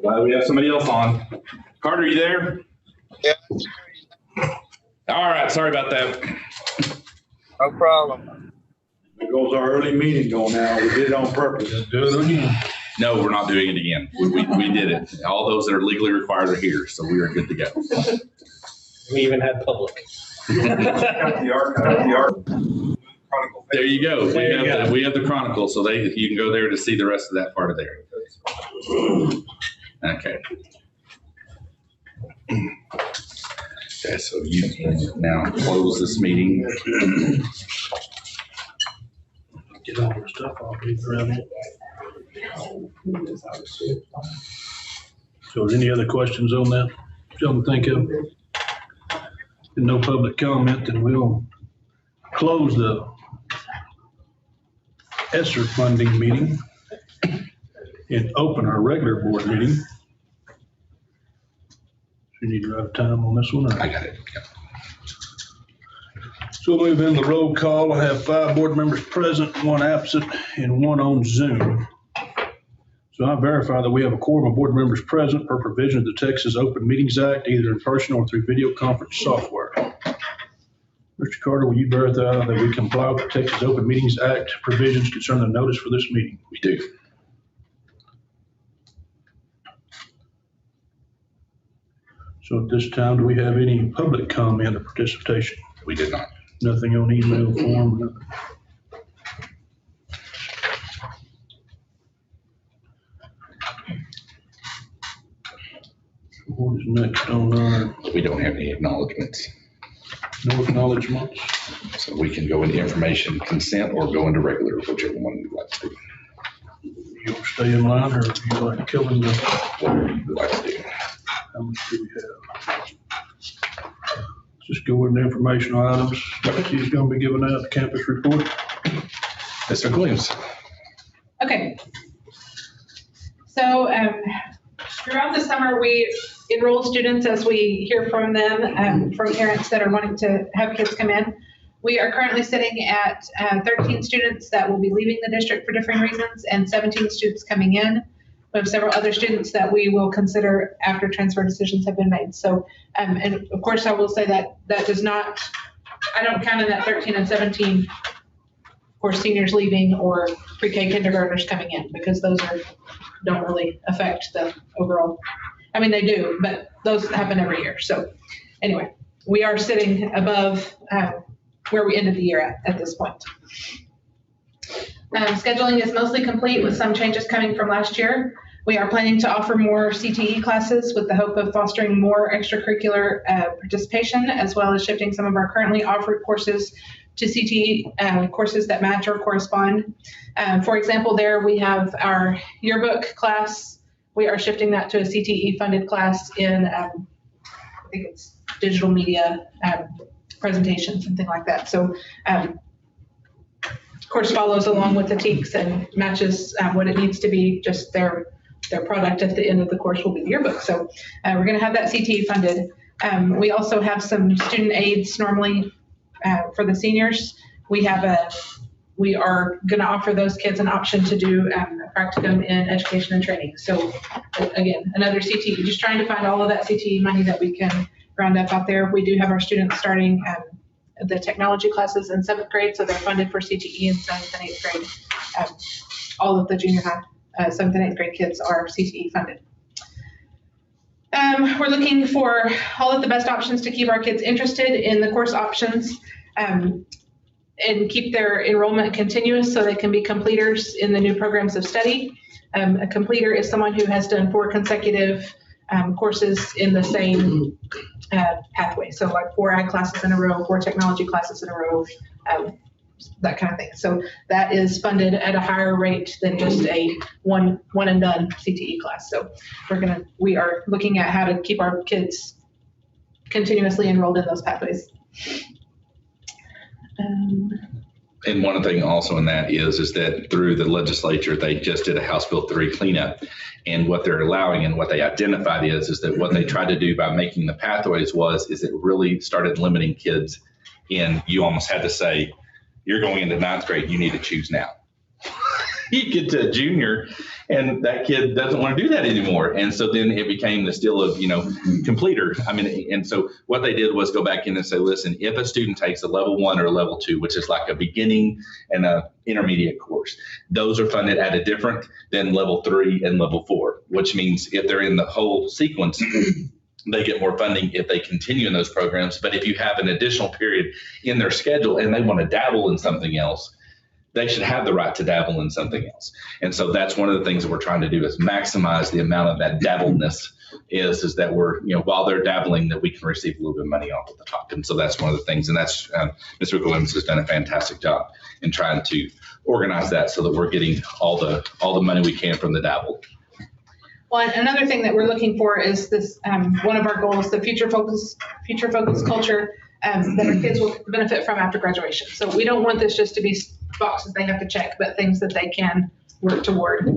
Glad we have somebody else on. Carter, you there? Yeah. All right, sorry about that. No problem. There goes our early meeting going now. We did it on purpose. Do it again. No, we're not doing it again. We did it. All those that are legally required are here, so we are good to go. We even had public. Got the archive. There you go. There you go. We have the Chronicle, so you can go there to see the rest of that part of there. Okay. Okay, so you can now close this meeting. Get all the stuff off these around here. So is any other questions on that? Something to think of? And no public comment, then we'll close the ESSER funding meeting and open our regular board meeting. You need to write time on this one? Or? I got it. Yep. So we'll move into the roll call. I have 5 board members present, 1 absent, and 1 on Zoom. So I verify that we have a quorum of board members present per provision of the Texas Open Meetings Act, either in person or through video conference software. Mr. Carter, will you verify that we comply with the Texas Open Meetings Act provisions concerning the notice for this meeting? We do. So at this time, do we have any public comment or participation? We did not. Nothing on email form, nothing. What is next on our, We don't have any acknowledgements. no acknowledgements? So we can go into information consent or go into regular, whichever one you'd like to do. You want to stay in line, or you like killing the, Whatever you'd like to do. how much do we have? Just go into informational items. She's going to be giving out the campus report. Mr. Williams. Okay. So throughout the summer, we enroll students as we hear from them, from parents that are wanting to have kids come in. We are currently sitting at 13 students that will be leaving the district for differing reasons and 17 students coming in. We have several other students that we will consider after transfer decisions have been made. So, and of course, I will say that does not, I don't count in that 13 and 17 for seniors leaving or pre-K kindergartners coming in, because those don't really affect the overall. I mean, they do, but those happen every year. So anyway, we are sitting above where we ended the year at this point. Scheduling is mostly complete with some changes coming from last year. We are planning to offer more CTE classes with the hope of fostering more extracurricular participation, as well as shifting some of our currently offered courses to CTE courses that match or correspond. For example, there we have our yearbook class. We are shifting that to a CTE funded class in, I think it's digital media presentation, something like that. So course follows along with the TEKS and matches what it needs to be. Just their product at the end of the course will be the yearbook. So we're going to have that CTE funded. We also have some student aids normally for the seniors. We are going to offer those kids an option to do a practicum in education and training. So again, another CTE, just trying to find all of that CTE money that we can round up out there. We do have our students starting the technology classes in 7th grade, so they're funded for CTE in 7th and 8th grade. All of the junior high 7th and 8th grade kids are CTE funded. We're looking for all of the best options to keep our kids interested in the course options and keep their enrollment continuous so they can be completers in the new programs of study. A completer is someone who has done 4 consecutive courses in the same pathway. So like 4 ag classes in a row, 4 technology classes in a row, that kind of thing. So that is funded at a higher rate than just a one and done CTE class. So we are looking at how to keep our kids continuously enrolled in those pathways. And one thing also in that is that through the legislature, they just did a House Bill 3 cleanup. And what they're allowing and what they identified is that what they tried to do by making the pathways is it really started limiting kids. And you almost had to say, you're going into 9th grade, you need to choose now. you get to a junior and that kid doesn't want to do that anymore. And so then it became the still of, completer. I mean, and so what they did was go back in and say, listen, if a student takes a level 1 or a level 2, which is like a beginning and a intermediate course, those are funded at a different than level 3 and level 4, which means if they're in the whole sequence, they get more funding if they continue in those programs. But if you have an additional period in their schedule and they want to dabble in something else, they should have the right to dabble in something else. And so that's one of the things that we're trying to do is maximize the amount of that dabbleness is that we're, while they're dabbling, that we can receive a little bit of money off at the top. And so that's one of the things. And that's Mr. Williams has done a fantastic job in trying to organize that so that we're getting all the money we can from the dabble. Well, another thing that we're looking for is this, one of our goals, the future focus culture that our kids will benefit from after graduation. So we don't want this just to be boxes they have to check, but things that they can work toward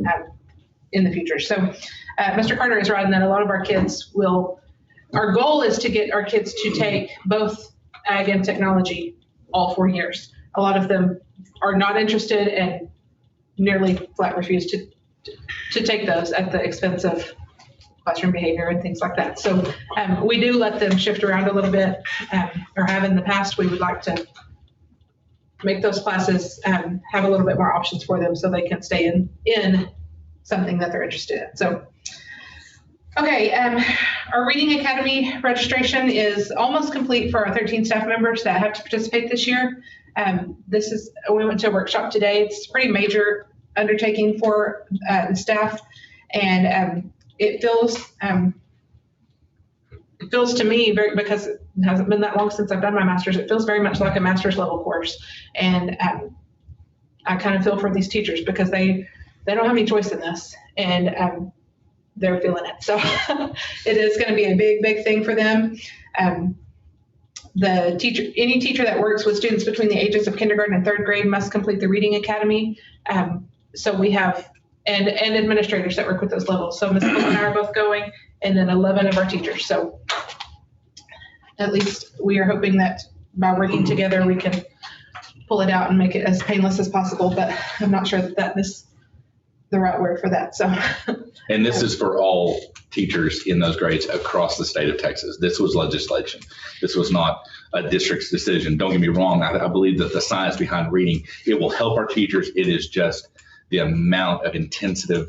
in the future. So Mr. Carter is right in that a lot of our kids our goal is to get our kids to take both ag and technology all 4 years. A lot of them are not interested and nearly flat refuse to take those at the expense of classroom behavior and things like that. So we do let them shift around a little bit, or have in the past. We would like to make those classes have a little bit more options for them so they can stay in something that they're interested in. So, okay, our Reading Academy registration is almost complete for our 13 staff members that have to participate this year. We went to a workshop today. It's a pretty major undertaking for the staff, and it feels to me because it hasn't been that long since I've done my master's. It feels very much like a master's level course, and I kind of feel for these teachers because they don't have any choice in this, and they're feeling it. So it is going to be a big thing for them. Any teacher that works with students between the ages of kindergarten and 3rd grade must complete the Reading Academy. So we have, and administrators that work with those levels. So Ms. Cole and I are both going, and then 11 of our teachers. So at least we are hoping that by working together, we can pull it out and make it as painless as possible, but I'm not sure that is the right word for that. So, and this is for all teachers in those grades across the state of Texas. This was legislation. This was not a district's decision. Don't get me wrong. I believe that the science behind reading, it will help our teachers. It is just the amount of intensity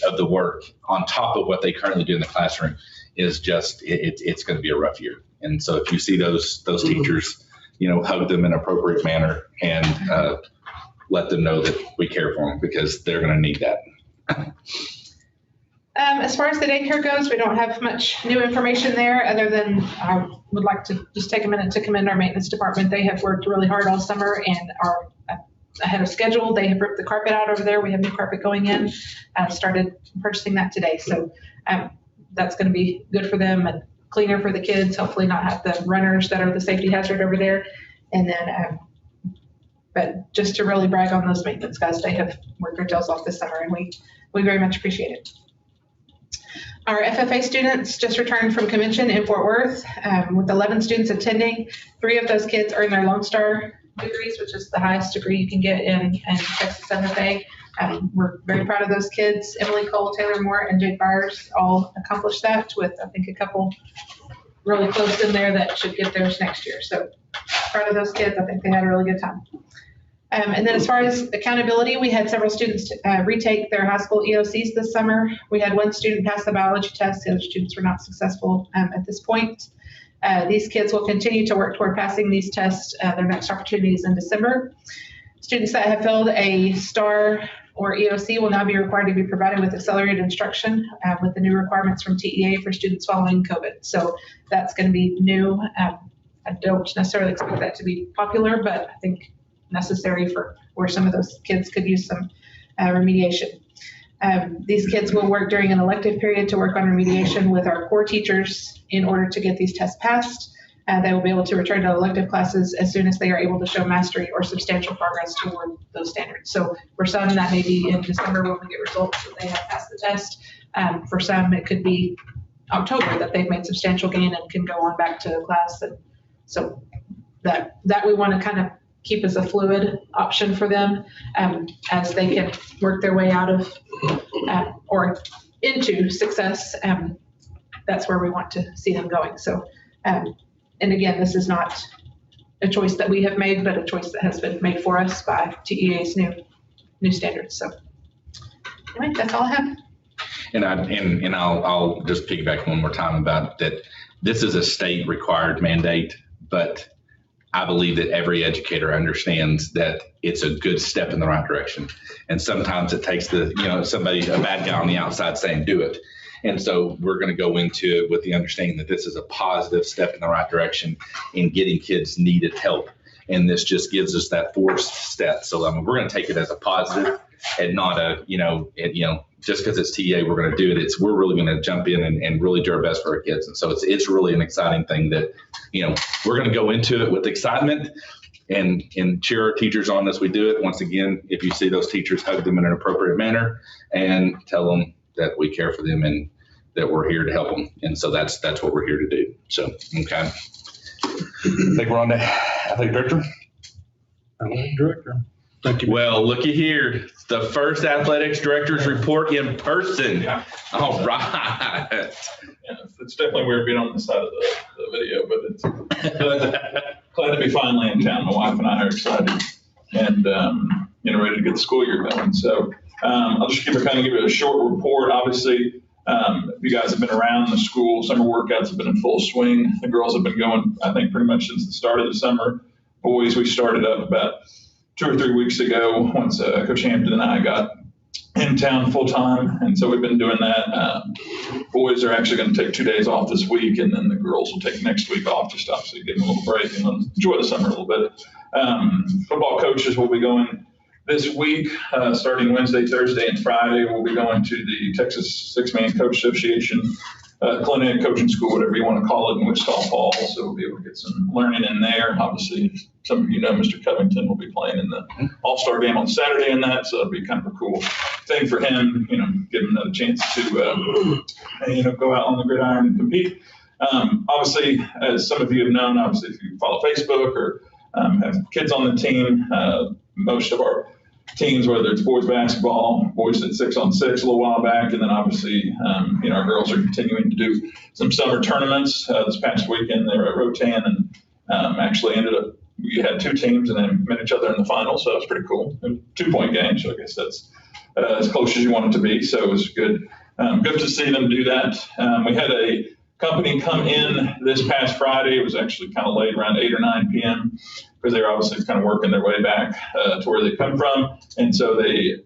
of the work on top of what they currently do in the classroom is just, it's going to be a rough year. And so if you see those teachers, hug them in an appropriate manner and let them know that we care for them because they're going to need that. As far as the daycare goes, we don't have much new information there other than I would like to just take a minute to commend our maintenance department. They have worked really hard all summer and are ahead of schedule. They have ripped the carpet out over there. We have new carpet going in. Started purchasing that today. So that's going to be good for them and cleaner for the kids. Hopefully not have the runners that are the safety hazard over there. And then, but just to really brag on those maintenance guys, they have worked their tails off this summer and we very much appreciate it. Our FFA students just returned from convention in Fort Worth with 11 students attending. 3 of those kids earned their Lone Star degrees, which is the highest degree you can get in Texas FFA. We're very proud of those kids. Emily Cole, Taylor Moore, and Jake Byers all accomplished that with, I think, a couple really close in there that should get theirs next year. So proud of those kids. I think they had a really good time. And then as far as accountability, we had several students retake their high school EOCs this summer. We had 1 student pass the biology test. The other students were not successful at this point. These kids will continue to work toward passing these tests. Their next opportunity is in December. Students that have failed a STAR or EOC will now be required to be provided with accelerated instruction with the new requirements from TEA for students following COVID. So that's going to be new. I don't necessarily expect that to be popular, but I think necessary for where some of those kids could use some remediation. These kids will work during an elective period to work on remediation with our core teachers in order to get these tests passed. They will be able to return to elective classes as soon as they are able to show mastery or substantial progress toward those standards. So for some, that may be in December when we get results that they have passed the test. For some, it could be October that they've made substantial gain and can go on back to class. And so that we want to kind of keep as a fluid option for them as they can work their way out of or into success. That's where we want to see them going. So, and again, this is not a choice that we have made, but a choice that has been made for us by TEA's new standards. So anyway, that's all I have. And I'll just piggyback one more time about that. This is a state required mandate, but I believe that every educator understands that it's a good step in the right direction. And sometimes it takes somebody, a bad guy on the outside saying, do it. And so we're going to go into it with the understanding that this is a positive step in the right direction in getting kids needed help. And this just gives us that forced step. So we're going to take it as a positive and not just because it's TA, we're going to do it. We're really going to jump in and really do our best for our kids. And so it's really an exciting thing that, we're going to go into it with excitement and cheer our teachers on as we do it. Once again, if you see those teachers, hug them in an appropriate manner and tell them that we care for them and that we're here to help them. And so that's what we're here to do. So, okay. I think we're on to athletic director. Athletic director. Thank you. Well, looky here. The first athletics director's report in person. Yeah. All right. Yeah, it's definitely weird being on the side of the video, but it's glad to be finally in town. My wife and I are excited and ready to get the school year going. So I'll just give you a short report. Obviously, if you guys have been around the school, summer workouts have been in full swing. The girls have been going, I think, pretty much since the start of the summer. Boys, we started up about 2 or 3 weeks ago once Coach Hampton and I got in town full time. And so we've been doing that. Boys are actually going to take 2 days off this week, and then the girls will take next week off, just obviously give them a little break and enjoy the summer a little bit. Football coaches will be going this week, starting Wednesday, Thursday, and Friday. We'll be going to the Texas Six-Man Coach Association clinic, coaching school, whatever you want to call it, in Wichita Falls. So we'll be able to get some learning in there. Obviously, some of you know Mr. Covington will be playing in the All-Star game on Saturday in that, so it'll be kind of a cool thing for him, give him another chance to, go out on the gridiron and compete. Obviously, as some of you have known, obviously, if you follow Facebook or have kids on the team, most of our teams, whether it's boys basketball, boys at 6-on-6 a little while back, and then obviously, our girls are continuing to do some summer tournaments. This past weekend, they were at Rotan and actually ended up, we had 2 teams and then met each other in the final, so that was pretty cool. 2-point game, so I guess that's as close as you want it to be, so it was good. Good to see them do that. We had a company come in this past Friday. It was actually kind of late, around 8 or 9 p.m., because they were obviously kind of working their way back to where they come from. And so they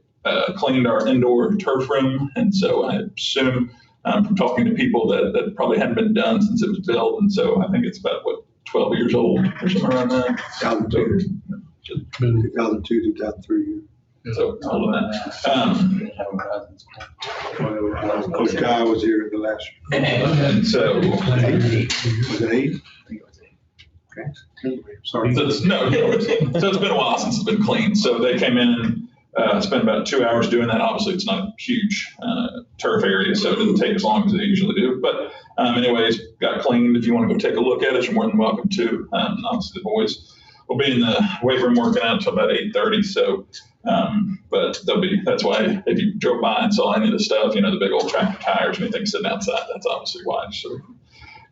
cleaned our indoor turf room. And so I assume from talking to people that probably hadn't been done since it was built. And so I think it's about, 12 years old or something around that. 2002, 2003. So all of that. Coach Guy was here at the last. And so. Was it 8? Okay. Sorry. So it's been a while since it's been cleaned. So they came in and spent about 2 hours doing that. Obviously, it's not a huge turf area, so it didn't take as long as they usually do. But anyways, got cleaned. If you want to go take a look at it, you're more than welcome to. Obviously, the boys will be in the weight room working out until about 8:30. So, but that's why if you drove by and saw any of the stuff, the big old tractor tires and anything sitting outside, that's obviously why. So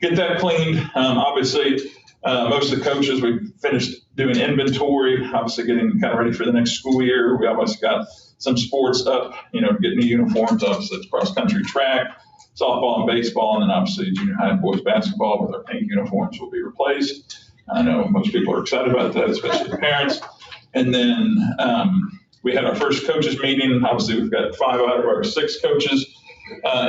get that cleaned. Obviously, most of the coaches, we finished doing inventory, obviously getting kind of ready for the next school year. We obviously got some sports up, to get new uniforms. Obviously, it's cross-country track, softball and baseball, and then obviously junior high boys basketball with our pink uniforms will be replaced. I know most people are excited about that, especially the parents. And then we had our first coaches meeting. Obviously, we've got 5 out of our 6 coaches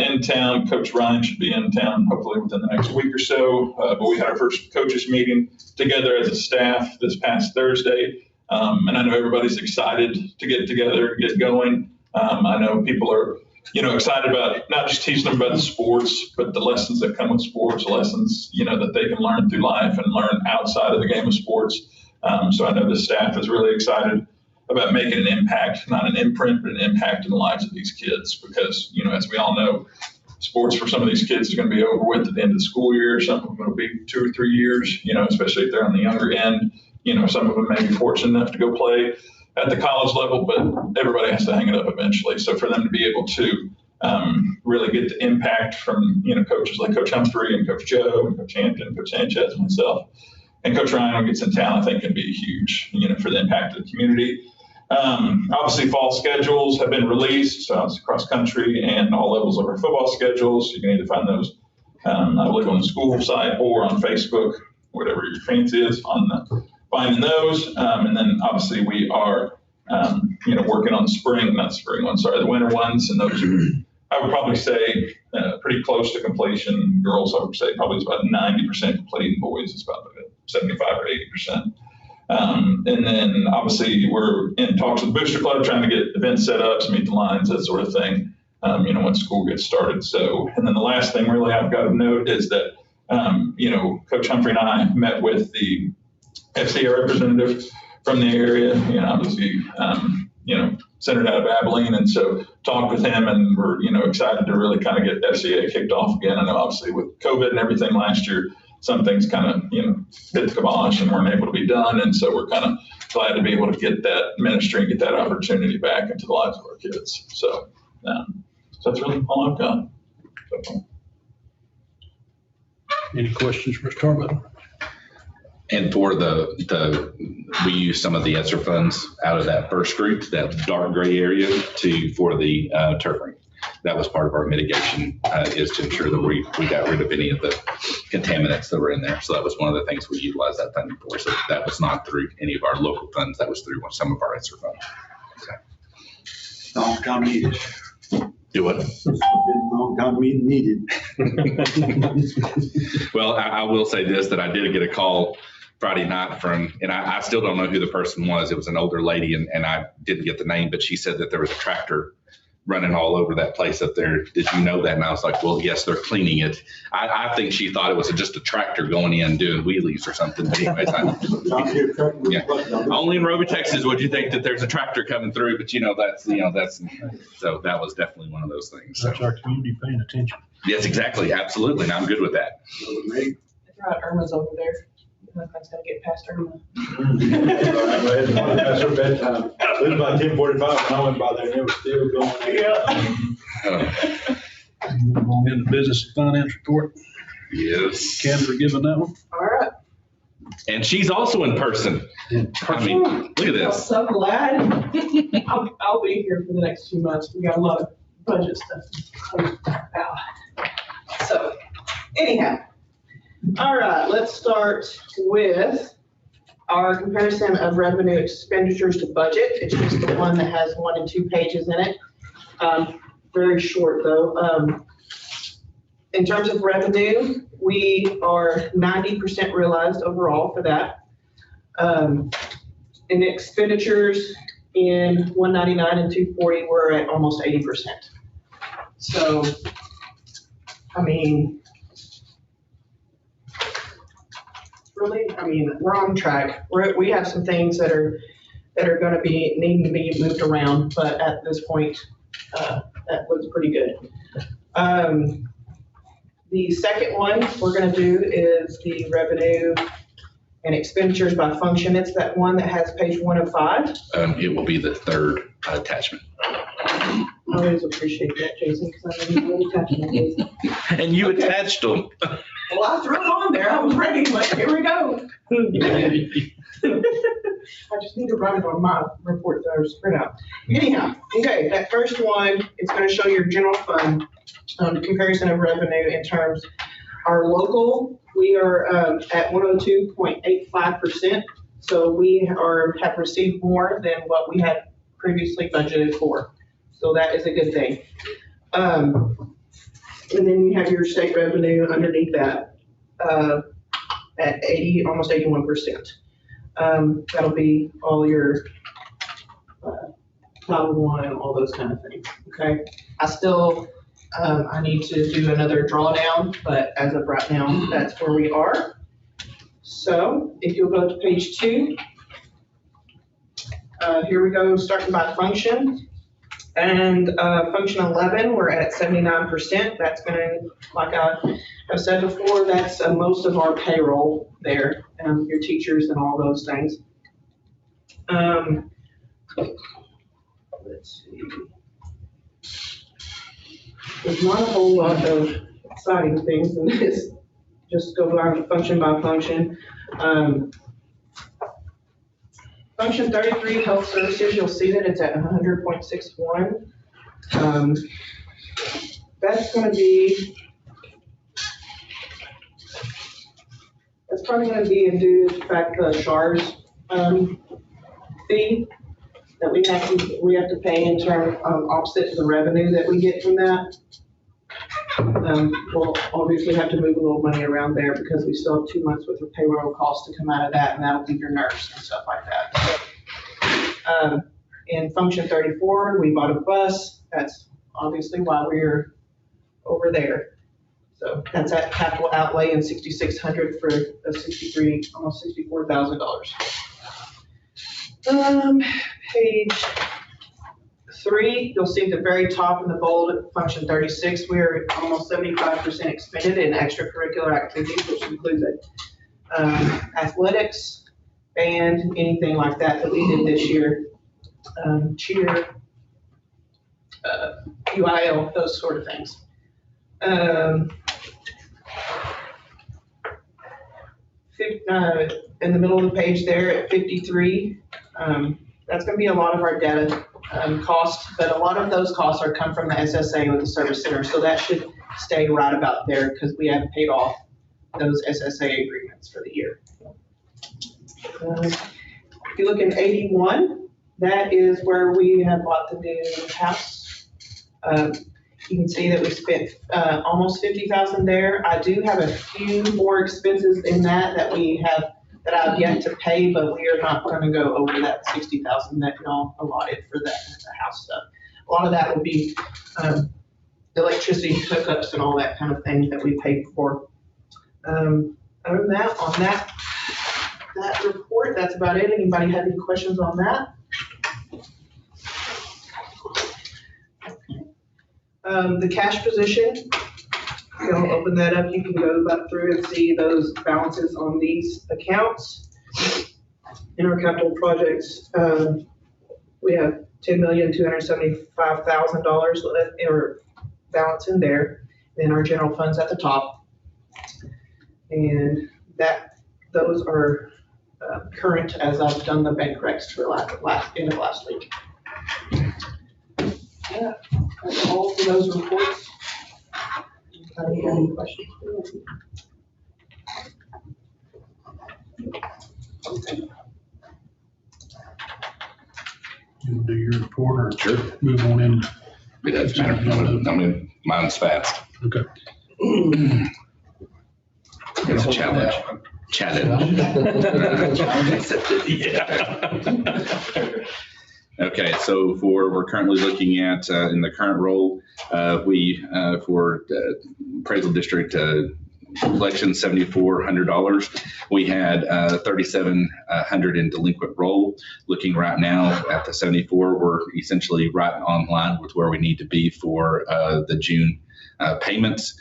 in town. Coach Ryan should be in town hopefully within the next week or so. But we had our first coaches meeting together as a staff this past Thursday. And I know everybody's excited to get together and get going. I know people are, excited about not just teaching them about the sports, but the lessons that come with sports, lessons, that they can learn through life and learn outside of the game of sports. So I know the staff is really excited about making an impact, not an imprint, but an impact in the lives of these kids. Because, as we all know, sports for some of these kids is going to be over with at the end of the school year. Some of them will be 2 or 3 years, especially if they're on the younger end. some of them may be fortunate enough to go play at the college level, but everybody has to hang it up eventually. So for them to be able to really get the impact from, coaches like Coach Humphrey and Coach Joe and Coach Hampton, Coach Sanchez, myself, and Coach Ryan who gets in town, I think can be huge, for the impact of the community. Obviously, fall schedules have been released, so it's cross country and all levels of our football schedules. You can either find those, I believe, on the school site or on Facebook, whatever your fancy is, on finding those. And then obviously we are, working on the winter ones, and those are, I would probably say, pretty close to completion. Girls, I would say probably it's about 90% complete, and boys it's about 75 or 80%. And then obviously we're in talks with Booster Club, trying to get events set up to meet the lines, that sort of thing, when school gets started. So, and then the last thing really I've got to note is that, Coach Humphrey and I met with the FCA representative from the area, obviously, centered out of Abilene. And so talked with him, and we're, excited to really kind of get FCA kicked off again. I know obviously with COVID and everything last year, some things kind of, hit the kibosh and weren't able to be done. And so we're kind of glad to be able to get that ministry and get that opportunity back into the lives of our kids. So, so that's really all I've got. So. Any questions for Mr. Tarbell? And for we use some of the ESSER funds out of that first group, that dark gray area, for the turf ring. That was part of our mitigation, is to ensure that we got rid of any of the contaminants that were in there. So that was one of the things we utilized that funding for. So that was not through any of our local funds. That was through some of our ESSER funds. So. Long time needed. Do what? Long time needed. Well, I will say this, that I did get a call Friday night and I still don't know who the person was. It was an older lady, and I didn't get the name, but she said that there was a tractor running all over that place up there. Did you know that? And I was like, well, yes, they're cleaning it. I think she thought it was just a tractor going in doing wheelies or something. But anyways, yeah. Only in Roby, Texas would you think that there's a tractor coming through, but that's so that was definitely one of those things. That's our community paying attention. Yes, exactly. Absolutely. And I'm good with that. Right, Irma's over there. Nothing's gonna get past Irma. That's her bedtime. It was about 10:45 when I went by there, and it was still going. Move on into business and finance report. Yes. Ken for giving that one. All right. And she's also in person. I mean, look at I'm this. so glad. I'll be here for the next few months. We got a lot of budget stuff to talk about. So anyhow. All right, let's start with our comparison of revenue expenditures to budget. It's just the one that has 1 and 2 pages in it. Very short though. In terms of revenue, we are 90% realized overall for that. In expenditures in 199 and 240, we're at almost 80%. So, I mean, really, we're on track. We have some things that are going to be needing to be moved around, but at this point, that looks pretty good. The second one we're going to do is the revenue and expenditures by function. It's that one that has page 105. It will be the third attachment. I always appreciate that, Jason, because I know you attached them. And you attached them. Well, I threw them on there. I was ready. Like, here we go. I just need to write it on my report that I was spread out. Anyhow, okay, that first one is going to show your general fund comparison of revenue in terms. Our local, we are at 102.85%. So we have received more than what we had previously budgeted for. So that is a good thing. And then you have your state revenue underneath that at almost 81%. That'll be all your Title I and all those kind of things. Okay. I need to do another drawdown, but as of right now, that's where we are. So if you'll go to page 2, here we go, starting by function. And function 11, we're at 79%. That's going to, like I have said before, that's most of our payroll there, your teachers and all those things. Let's see. There's not a whole lot of exciting things in this. Just go function by function. Function 33, health services, you'll see that it's at 100.61. That's probably going to be due to the fact the SHARS fee that we have to pay in terms of offset to the revenue that we get from that. We'll obviously have to move a little money around there because we still have 2 months worth of payroll costs to come out of that, and that'll be your nurse and stuff like that. So, in function 34, we bought a bus. That's obviously why we're over there. So that's at capital outlay and $6,600 for a almost $64,000. Page 3, you'll see at the very top in the bold, function 36, we're almost 75% expended in extracurricular activities, which includes athletics, band, anything like that we did this year, cheer, UIL, those sort of things. In the middle of the page there at 53, that's going to be a lot of our data costs, but a lot of those costs come from the SSA with the service center, so that should stay right about there because we have paid off those SSA agreements for the year. If you look in 81, that is where we have bought the new house. You can see that we spent almost $50,000 there. I do have a few more expenses in that that I've yet to pay, but we are not going to go over that $60,000 that y'all allotted for that the house stuff. A lot of that will be electricity hookups and all that kind of thing that we paid for. Other than that, on that report, that's about it. Anybody have any questions on that? The cash position, you'll open that up. You can go back through and see those balances on these accounts. In our capital projects, we have $10,275,000 in balance in there. Then our general funds at the top, and those are current as I've done the bank recs for end of last week. Yeah, that's all for those reports. Any questions? Okay. You do your report or Sure. move on in? It doesn't matter. I mean, mine's fast. Okay. It's a challenge. Challenge. Yeah. Okay, so we're currently looking at, in the current role, for appraisal district collection, $7,400. We had $3,700 in delinquent roll. Looking right now at the 74, we're essentially right on line with where we need to be for the June payments.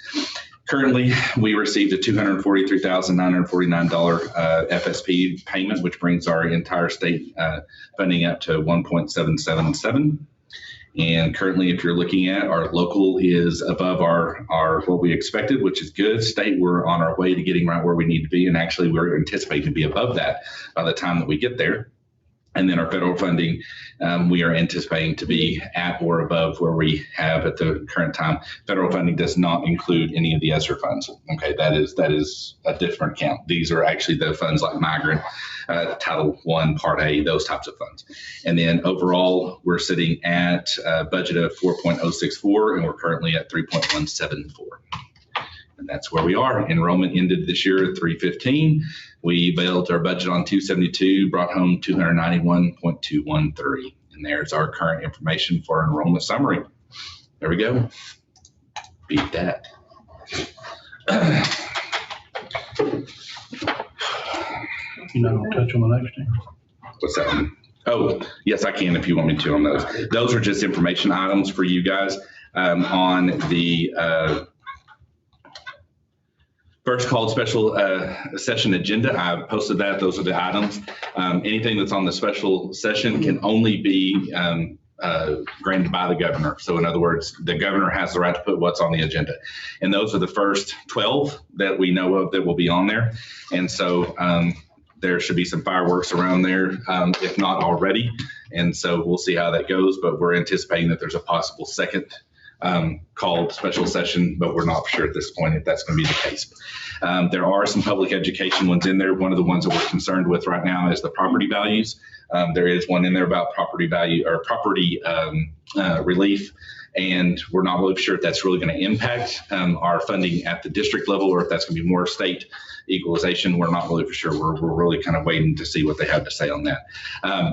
Currently, we received a $243,949 FSP payment, which brings our entire state funding up to 1.777. And currently, if you're looking at our local is above our what we expected, which is good. State, we're on our way to getting right where we need to be, and actually, we're anticipating to be above that by the time that we get there. And then our federal funding, we are anticipating to be at or above where we have at the current time. Federal funding does not include any of the ESSER funds. Okay, that is a different account. These are actually the funds like migrant, Title I, Part A, those types of funds. And then overall, we're sitting at a budget of 4.064, and we're currently at 3.174. And that's where we are. Enrollment ended this year at 315. We built our budget on 272, brought home 291.213. And there's our current information for our enrollment summary. There we go. Beat that. You're not going to touch on the next thing? What's that one? Oh, yes, I can if you want me to on those. Those are just information items for you guys on the first called special session agenda. I posted that. Those are the items. Anything that's on the special session can only be granted by the governor. So in other words, the governor has the right to put what's on the agenda. And those are the first 12 that we know of that will be on there. And so there should be some fireworks around there, if not already. And so we'll see how that goes, but we're anticipating that there's a possible second called special session, but we're not sure at this point if that's going to be the case. There are some public education ones in there. One of the ones that we're concerned with right now is the property values. There is one in there about property value or property relief, and we're not really sure if that's really going to impact our funding at the district level or if that's going to be more state equalization. We're not really for sure. We're really kind of waiting to see what they have to say on that.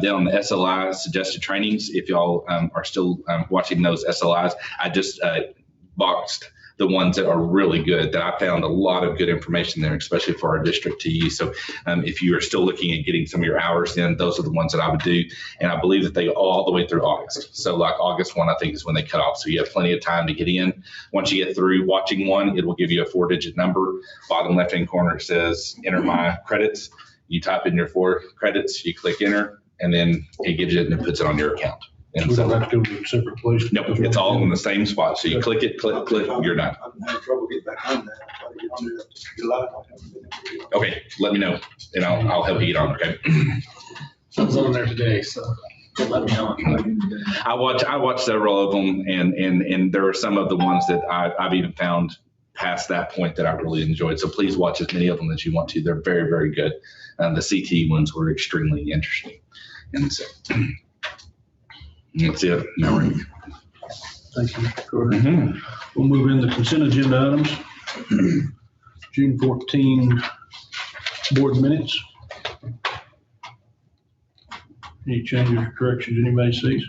Then on the SLI suggested trainings, if y'all are still watching those SLIs, I just boxed the ones that are really good, that I found a lot of good information there, especially for our district to use. So if you are still looking at getting some of your hours in, those are the ones that I would do. And I believe that they go all the way through August. So like August 1, I think is when they cut off. So you have plenty of time to get in. Once you get through watching one, it will give you a 4-digit number. Bottom left-hand corner, it says enter my credits. You type in your 4 credits, you click enter, and then it gives you it and it puts it on your account. And We don't so, have to go to a separate place. no, it's all in the same spot. So you click it, click, you're done. I'm having trouble getting back on that. I try to get on there up to July. I haven't been able to get on. Okay, let me know, and I'll help you get on, okay? I was on there today, so let me know. I watched several of them, and there are some of the ones that I've even found past that point that I really enjoyed. So please watch as many of them as you want to. They're very, very good. The CT ones were extremely interesting. And so that's it. Now we're Thank you, Mr. Carter. We'll move in the consent agenda items. June 14 board minutes. Any changes or corrections anybody sees?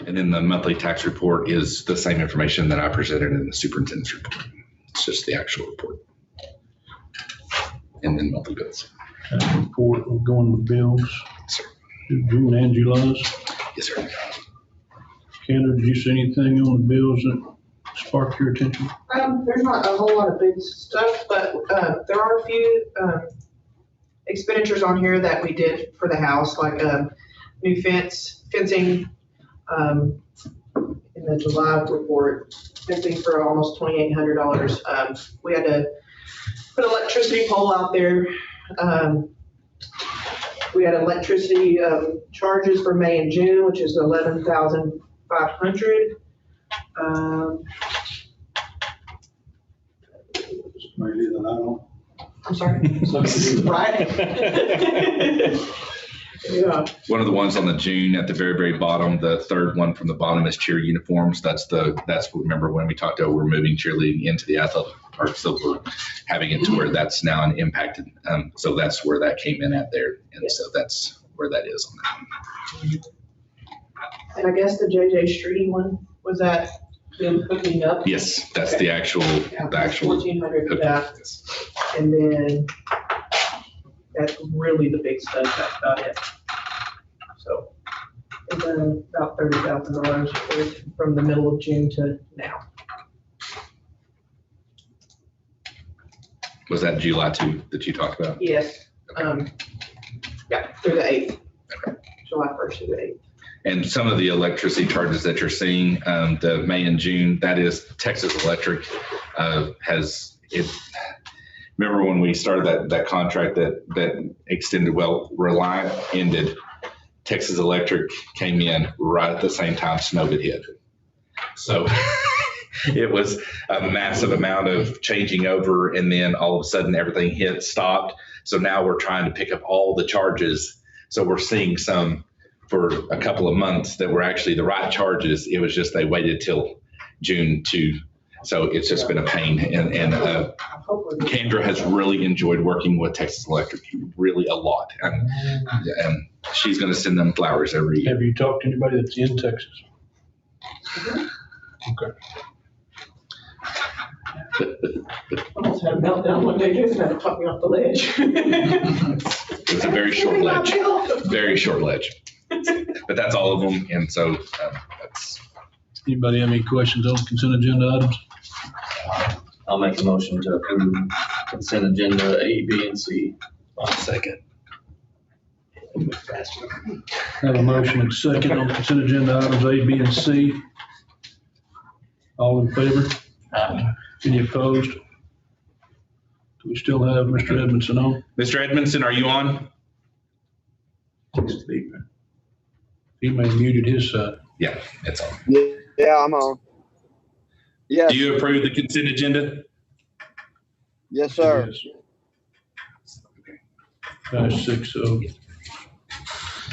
And then the monthly tax report is the same information that I presented in the superintendent's report. It's just the actual report. And then monthly bills. Report, we'll go on the bills. Sir. Do June and July's. Yes, sir. Kendra, did you see anything on the bills that sparked your attention? There's not a whole lot of big stuff, but there are a few expenditures on here that we did for the house, like new fencing in the July report, fencing for almost $2,800. We had to put an electricity pole out there. We had electricity charges for May and June, which is $11,500. Maybe that I don't. I'm sorry. Right? Yeah. One of the ones on the June at the very, very bottom, the third one from the bottom is cheer uniforms. Remember when we talked about we're moving cheerleading into the athletic park, so we're having it to where that's now an impacted. So that's where that came in at there. And so that's where that is on that. And I guess the JJ Streety one, was that them hooking up? Yes, that's the actual, $1,400 for that. And then that's really the big stuff. That's about it. So it's been about $30,000 from the middle of June to now. Was that July 2 that you talked about? Yes. Yeah, through the 8th. July 1st through the 8th. And some of the electricity charges that you're seeing, the May and June, that is Texas Electric has it. Remember when we started that contract that extended, well, Reliant ended, Texas Electric came in right at the same time Snowbit hit. So it was a massive amount of changing over, and then all of a sudden everything stopped. So now we're trying to pick up all the charges. So we're seeing some for a couple of months that were actually the right charges. It was just they waited till June to. So it's just been a pain. And Kendra has really enjoyed working with Texas Electric, really a lot. And she's going to send them flowers every year. Have you talked to anybody that's in Texas? Okay. Almost had a meltdown one day, Jason had to talk me off the ledge. It was a very short ledge, very short ledge. But that's all of them, and so that's. Anybody have any questions on consent agenda items? I'll make a motion to approve consent agenda A, B, and C. Second. Have a motion and second on consent agenda items A, B, and C. All in favor? Any opposed? Do we still have Mr. Edmondson on? Mr. Edmondson, are you on? He may have muted his side. Yeah, it's on. Yeah, I'm on. Yes, Do you approve the consent agenda? yes, sir. That's 6-0.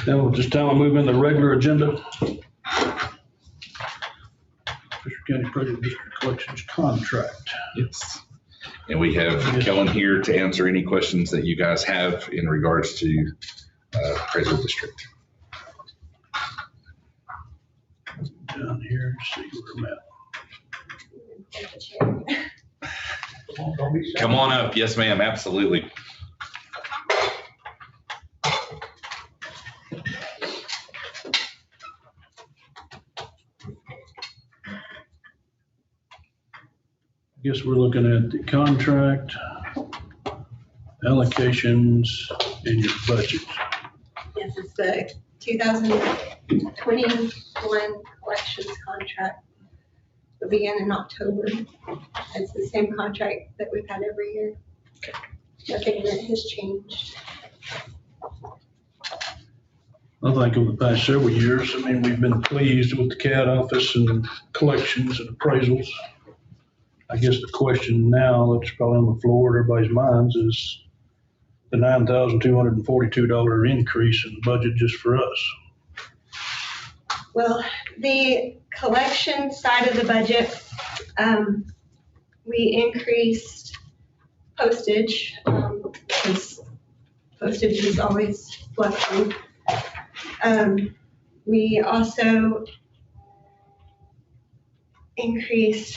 Now, at this time, I'll move in the regular agenda. Fisher County President District Collections Contract. Yes. And we have Kellen here to answer any questions that you guys have in regards to appraisal district. Down here, see where I'm at. Come on up. Yes, ma'am. Absolutely. I guess we're looking at the contract, allocations, and your budget. Yes, it's the 2021 collections contract. It'll begin in October. It's the same contract that we've had every year. Nothing that has changed. I think over the past several years, I mean, we've been pleased with the CAD office and collections and appraisals. I guess the question now that's probably on the floor of everybody's minds is the $9,242 increase in the budget just for us. Well, the collection side of the budget, we increased postage, because postage is always fluctuating. We also increased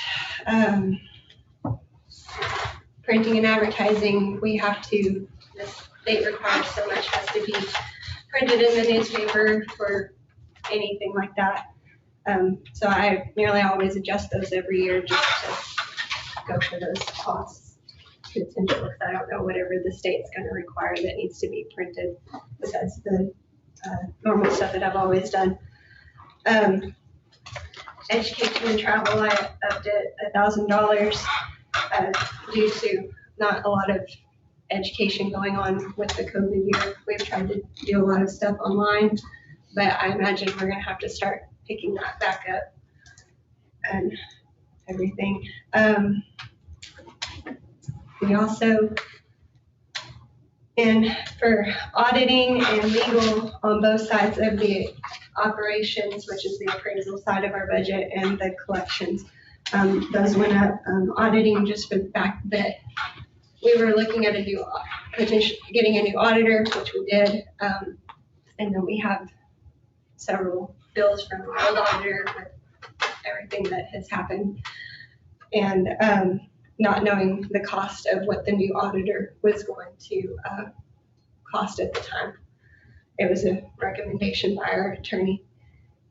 printing and advertising. We have to, the state requires so much has to be printed in the newspaper for anything like that. So I nearly always adjust those every year just to go for those costs. Potential, I don't know, whatever the state's going to require that needs to be printed besides the normal stuff that I've always done. Education and travel, I upped it $1,000 due to not a lot of education going on with the COVID year. We've tried to do a lot of stuff online, but I imagine we're gonna have to start picking that back up and everything. We also, and for auditing and legal on both sides of the operations, which is the appraisal side of our budget, and the collections, those went up. Auditing just for the fact that we were looking at getting a new auditor, which we did. And then we have several bills from the old auditor with everything that has happened. And not knowing the cost of what the new auditor was going to cost at the time. It was a recommendation by our attorney.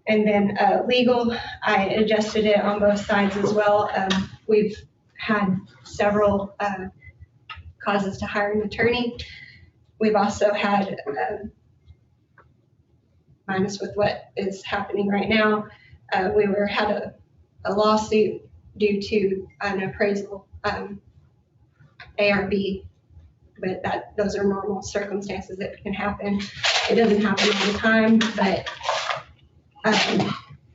And then legal, I adjusted it on both sides as well. We've had several causes to hire an attorney. We've also had, minus with what is happening right now, we had a lawsuit due to an appraisal, ARB, but those are normal circumstances that can happen. It doesn't happen all the time, but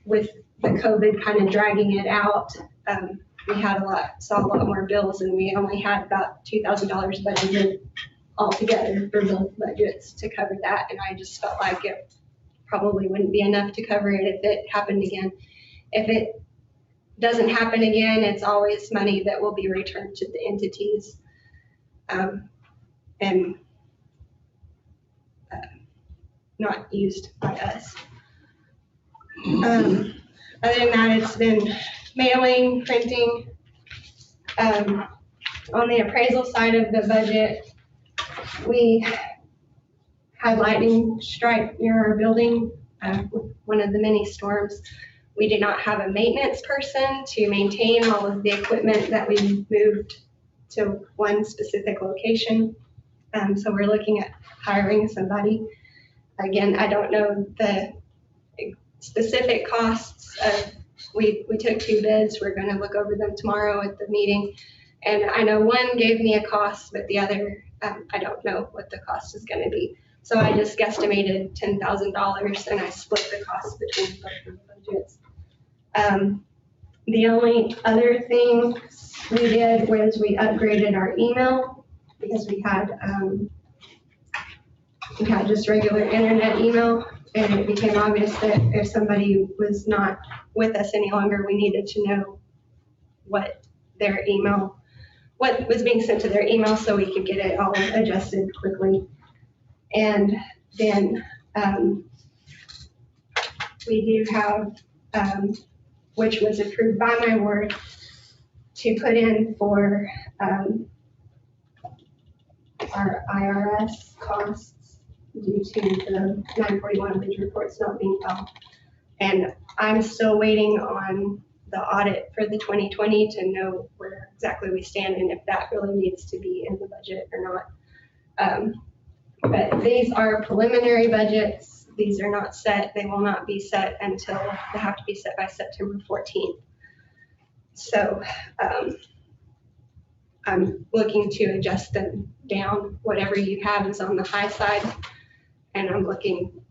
with the COVID kind of dragging it out, we saw a lot more bills, and we only had about $2,000 budgeted altogether for both budgets to cover that. And I just felt like it probably wouldn't be enough to cover it if it happened again. If it doesn't happen again, it's always money that will be returned to the entities and not used by us. Other than that, it's been mailing, printing, On the appraisal side of the budget, we had lightning strike near our building, one of the many storms. We do not have a maintenance person to maintain all of the equipment that we moved to one specific location. So we're looking at hiring somebody. Again, I don't know the specific costs of, we took 2 bids. We're gonna look over them tomorrow at the meeting. And I know one gave me a cost, but the other, I don't know what the cost is gonna be. So I just guesstimated $10,000 and I split the cost between both of the budgets. The only other thing we did was we upgraded our email because we had just regular internet email, and it became obvious that if somebody was not with us any longer, we needed to know what was being sent to their email so we could get it all adjusted quickly. And then we do have, which was approved by my board, to put in for our IRS costs due to the 941 wage reports not being filed. And I'm still waiting on the audit for the 2020 to know where exactly we stand and if that really needs to be in the budget or not. But these are preliminary budgets. These are not set. They will not be set until they have to be set by September 14th. So I'm looking to adjust them down. Whatever you have is on the high side, and I'm looking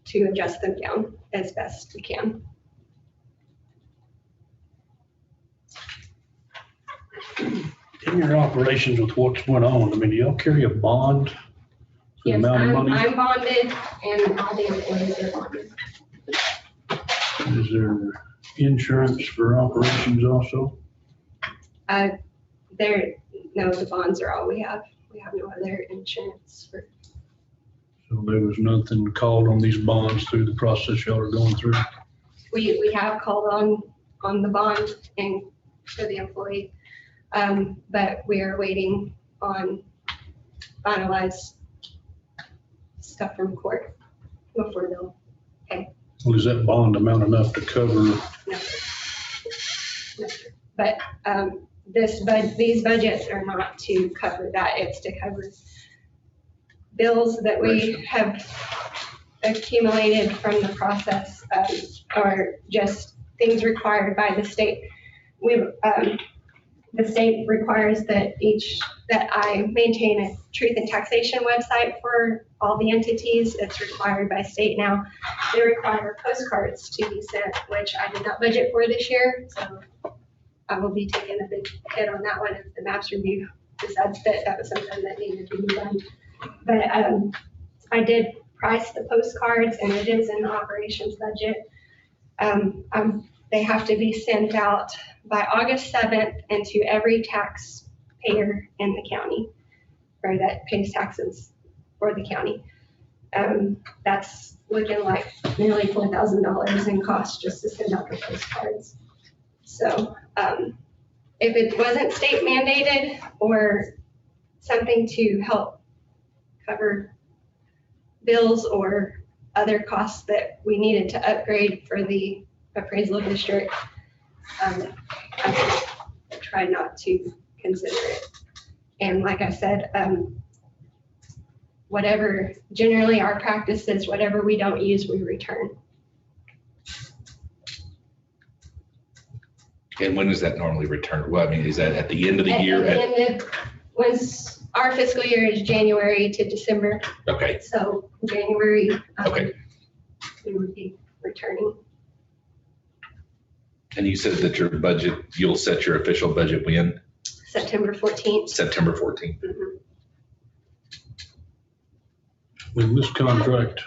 to adjust them down as best we can. In your operations with what's going on, I mean, do y'all carry a bond for the Yes, amount of money? I'm bonded, and all the employees are bonded. Is there insurance for operations also? No, the bonds are all we have. We have no other insurance for. So there was nothing called on these bonds through the process y'all are going through? We have called on the bond and for the employee, but we are waiting on finalized stuff from court before they'll pay. Well, is that bond amount enough to cover? No. But these budgets are not to cover that. It's to cover bills that we have accumulated from the process, or just things required by the state. The state requires that I maintain a truth and taxation website for all the entities. It's required by state now. They require postcards to be sent, which I did not budget for this year. So I will be taking a big hit on that one if the maps review decides that that was something that needed to be done. But I did price the postcards, and it is in the operations budget. They have to be sent out by August 7th and to every taxpayer in the county, or that pays taxes for the county. That's looking like nearly $4,000 in cost just to send out the postcards. So if it wasn't state mandated or something to help cover bills or other costs that we needed to upgrade for the appraisal district, I try not to consider it. And like I said, generally our practice is whatever we don't use, we return. And when is that normally returned? Well, I mean, is that at the end of the year? Once our fiscal year is January to December. Okay. So January, Okay. we would be returning. And you said that your budget, you'll set your official budget when? September 14th. September 14th. Mhm. When this contract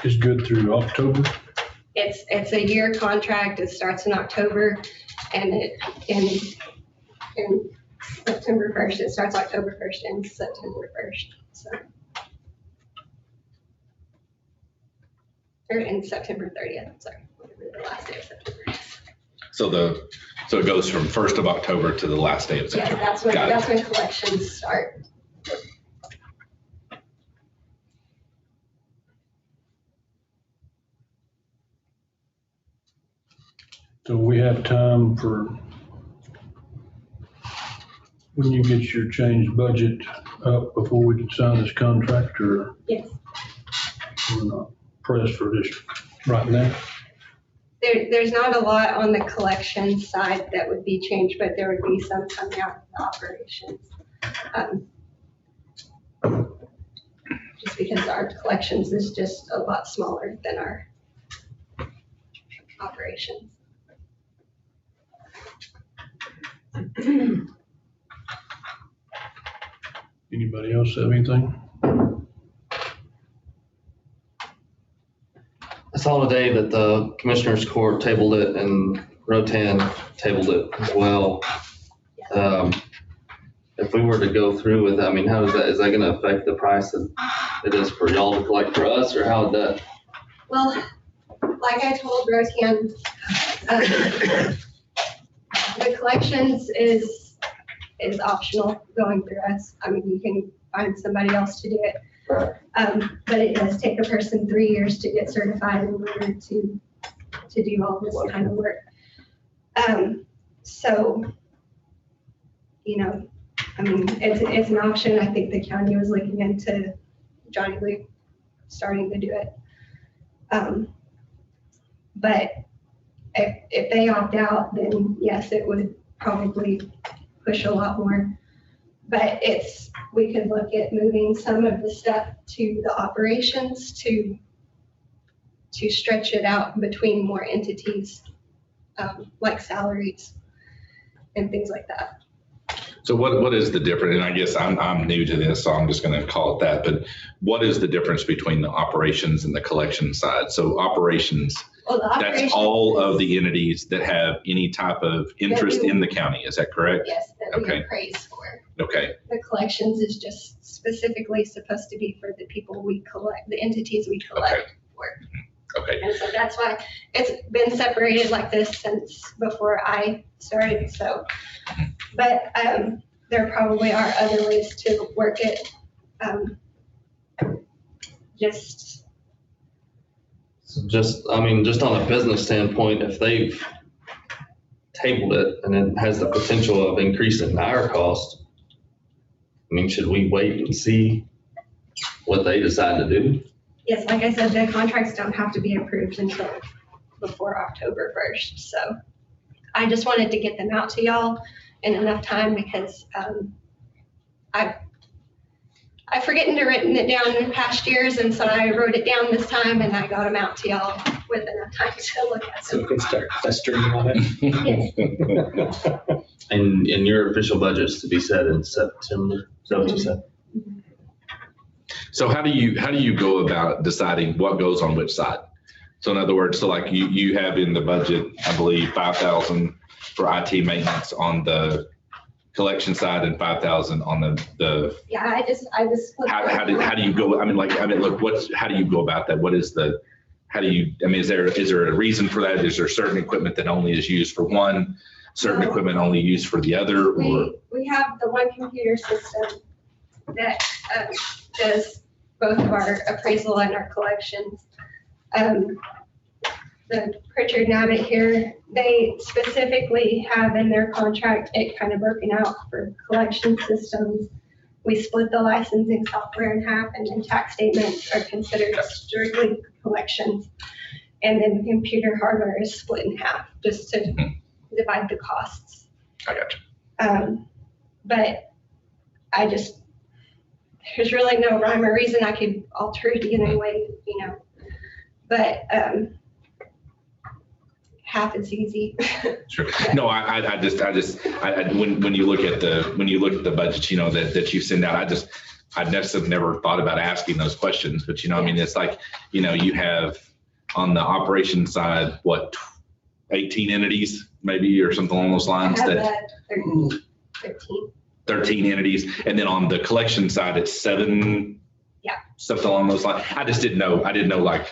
is good through October? It's a year contract. It starts in October and it ends in September 1st. It starts October 1st and September 1st. So. Or in September 30th, I'm sorry, whatever the last day of September is. So So it goes from 1st of October to the last day of Yeah, September. that's Got it. when collections start. So we have time for, when you get your changed budget up before we can sign this contract, or Yes. we're not pressed for this right now? There's not a lot on the collection side that would be changed, but there would be some coming out of the operations. Just because our collections is just a lot smaller than our operations. Anybody else have anything? I saw today that the Commissioners Court tabled it and Rotan tabled it as well. If we were to go through with, I mean, how is that gonna affect the price that it is for y'all to collect for us, or how would that? Well, like I told Rotan, the collections is optional going through us. I mean, you can find somebody else to do it. But it does take a person 3 years to get certified in order to do all this kind of work. So, you know, I mean, it's an option. I think the county was looking into Johnny Luke starting to do it. But if they opt out, then yes, it would probably push a lot more. But we could look at moving some of the stuff to the operations to stretch it out between more entities, like salaries and things like that. So what is the difference? And I guess I'm new to this, so I'm just going to call it that. But what is the difference between the operations and the collection side? So operations, Well, the that's operations all is- of the entities that have any type of interest in the county. Is that correct? Yes, that we Okay. appraise for. Okay. The collections is just specifically supposed to be for the people we collect, the entities we collect for. Okay. And so that's why it's been separated like this since before I started, so. But there probably are other ways to work it. Just, I mean, just on a business standpoint, if they've tabled it and it has the potential of increasing our cost, I mean, should we wait and see what they decide to do? yes, like I said, the contracts don't have to be approved until before October 1st, so. I just wanted to get them out to y'all in enough time because I've forgotten to written it down in past years, and so I wrote it down this time and I got them out to y'all with enough time to look at So them. we can start festering on it. And your official budget's to be set in September, is that what you said? So how do you go about deciding what goes on which side? So in other words, so like you have in the budget, I believe, 5,000 for IT maintenance on the collection side and 5,000 on the. Yeah, I just. How do you go? Look, how do you go about that? What is the, is there a reason for that? Is there certain equipment that only is used for one, certain equipment only used for the other, or? We have the one computer system that does both of our appraisal and our collections. The Pritchard and Abbott here, they specifically have in their contract it kind of broken out for collection systems. We split the licensing software in half, and then tax statements are considered strictly collections. And then computer hardware is split in half just to divide the costs. I got you. But there's really no rhyme or reason I could alter it in any way, you know. But half is easy. Sure. No, when you look at the budget, you know, that you send out, I never thought about asking those questions, but you know, I mean, it's like, you know, you have on the operation side, what, 18 entities maybe, or something along those lines? I have That 13. 13 entities. And then on the collection side, it's 7. Yeah. Something along those lines. I didn't know, like,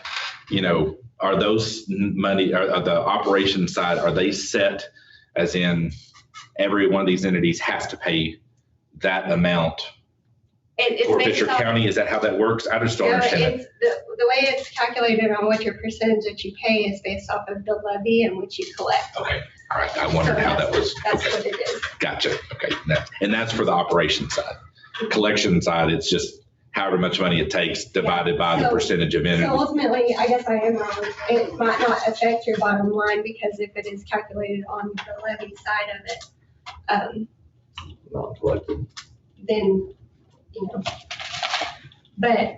you know, are those money, are the operation side, are they set as in every one of these entities has to pay that amount It's for based Fisher off- County? Is that how that works? I just don't No, understand it. it's the way it's calculated on what your percentage that you pay is based off of the levy in which you collect. Okay, all right, I wondered So how that was. That's Okay, what it is. gotcha, okay. And that's for the operation side. Collection side, it's just however much money it takes divided by the So- percentage of So entity. ultimately, I guess I am wrong. It might not affect your bottom line because if it is calculated on the levy side of it, Not collected. then, you know. But,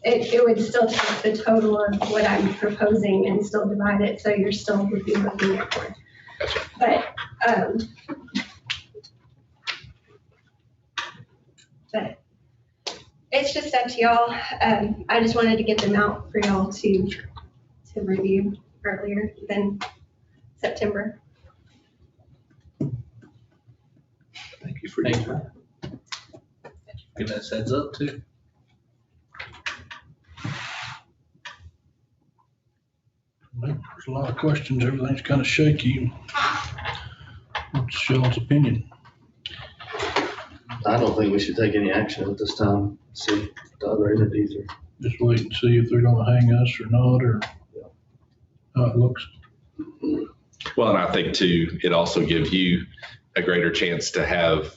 it would still take the total of what I'm proposing and still divide it, so you're still would be looking at more. Gotcha. But it's just up to y'all. I just wanted to get them out for y'all to review earlier than September. Thank you for Thank your time. Give us heads up too. There's a lot of questions. Everything's kind of shaky. What's y'all's opinion? I don't think we should take any action at this time. See if the other entities are. Just wait and see if they're gonna hang us or not, or how it looks. Well, and I think too, it also gives you a greater chance to have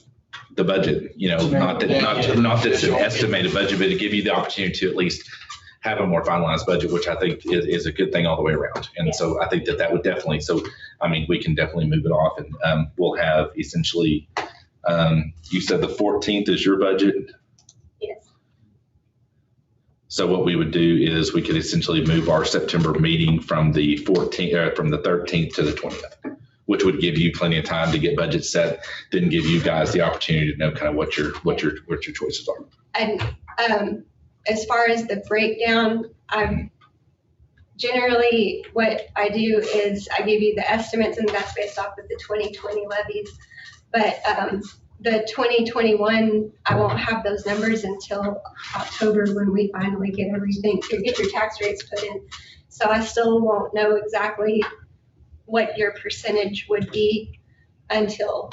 the budget, not that it's an estimated budget, but to give you the opportunity to at least have a more finalized budget, which I think is a good thing all the way around. And so I think that would definitely, we can definitely move it off and we'll have essentially, you said the 14th is your budget. Yes. So what we would do is we could essentially move our September meeting from the 13th to the 20th, which would give you plenty of time to get budget set, then give you guys the opportunity to know kind of what your choices are. And as far as the breakdown, generally what I do is I give you the estimates, and that's based off of the 2020 levies. But the 2021, I won't have those numbers until October when we finally get your tax rates put in. So I still won't know exactly what your percentage would be until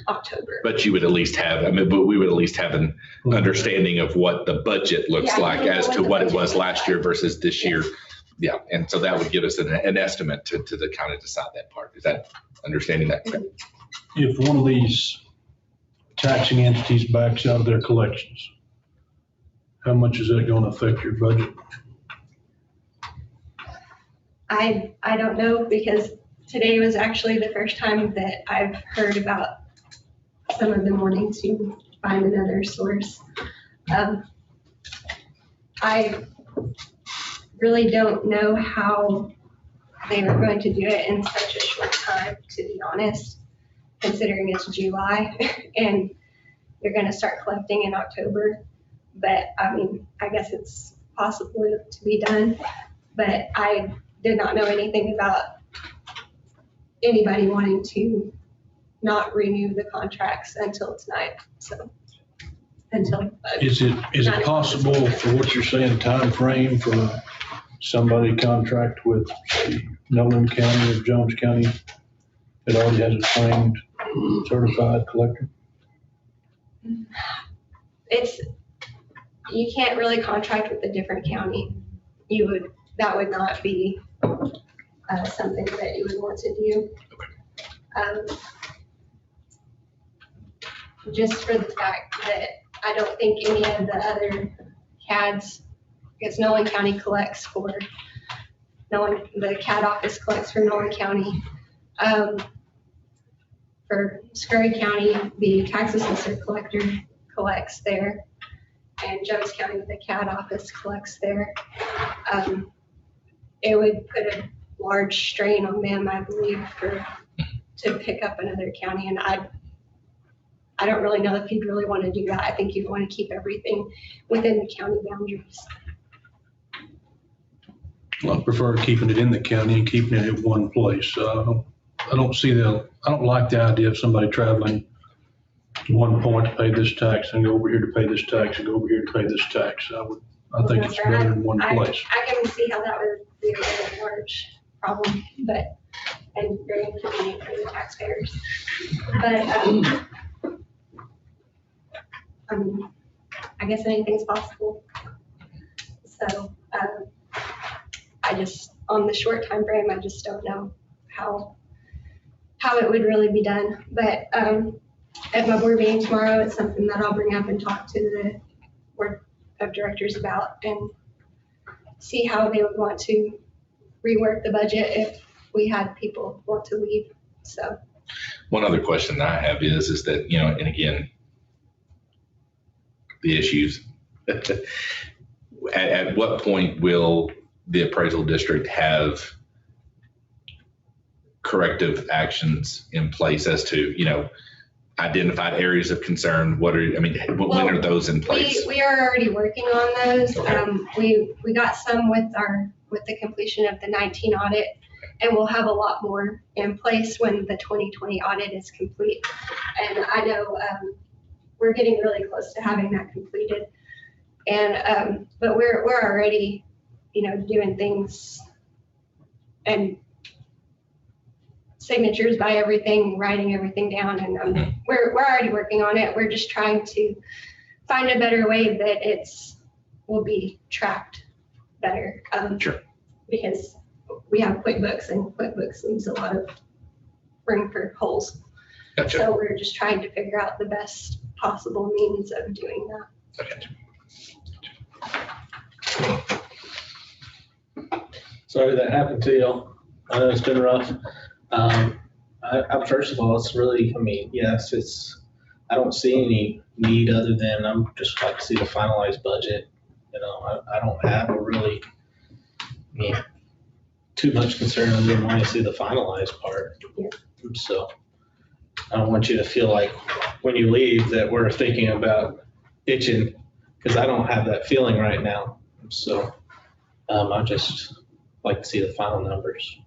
October. But you would at least have, but we would at least have an understanding of what the budget looks Yeah, like you know as what to the what it budget was looks last like. year versus this year. Yeah, and so that would give us an estimate to kind of decide that part. Is that understanding that? Okay. If one of these taxing entities backs out of their collections, how much is that gonna affect your budget? I don't know, because today was actually the first time that I've heard about some of them wanting to find another source. I really don't know how they were going to do it in such a short time, to be honest, considering it's July and you're gonna start collecting in October. But I guess it's possible to be done, but I did not know anything about anybody wanting to not renew the contracts until tonight, so. Is it possible for what you're saying, time frame for somebody contract with say, Nolan County or Jones County that already has a trained certified collector? You can't really contract with a different county. That would not be something that you would want to do. Just for the fact that I don't think any of the other CADs, because Nolan County collects for the CAD office collects for Nolan County. For Scurry County, the tax assessor collector collects there, and Jones County, the CAD office collects there. It would put a large strain on them, I believe, to pick up another county, and I don't really know if you'd really want to do that. I think you'd want to keep everything within the county boundaries. Well, I prefer keeping it in the county and keeping it at one place. I don't like the idea of somebody traveling to one point to pay this tax and go over here to pay this tax and go over here to pay this tax. I think it's better in one place. I can see how that would be a very large problem, but and very inconvenient for the taxpayers. But, I guess anything's possible. So, I just, on the short time frame, I just don't know how it would really be done. But, at my board meeting tomorrow, it's something that I'll bring up and talk to the board of directors about and see how they would want to rework the budget if we had people want to leave. So one other question that I have is that, you know, and again, the issues, at what point will the appraisal district have corrective actions in place as to, you know, identified areas of concern? When are those in place? We are already working on those. Okay. We got some with the completion of the 19 audit, and we'll have a lot more in place when the 2020 audit is complete. And I know we're getting really close to having that completed. And but we're already, you know, doing things and signatures by everything, writing everything down, and we're already working on it. We're just trying to find a better way that will be tracked better. Sure. Because we have QuickBooks, and QuickBooks leaves a lot of room for holes. Gotcha. So we're just trying to figure out the best possible means of doing that. Okay. Sorry that happened to you. I know it's been rough. First of all, it's really, yes, I don't see any need other than I'm just like to see the finalized budget. You know, I don't have a really, too much concern other than wanting to see the finalized part. Yeah. So I don't want you to feel like when you leave that we're thinking about itching, because I don't have that feeling right now. So I just like to see the final numbers.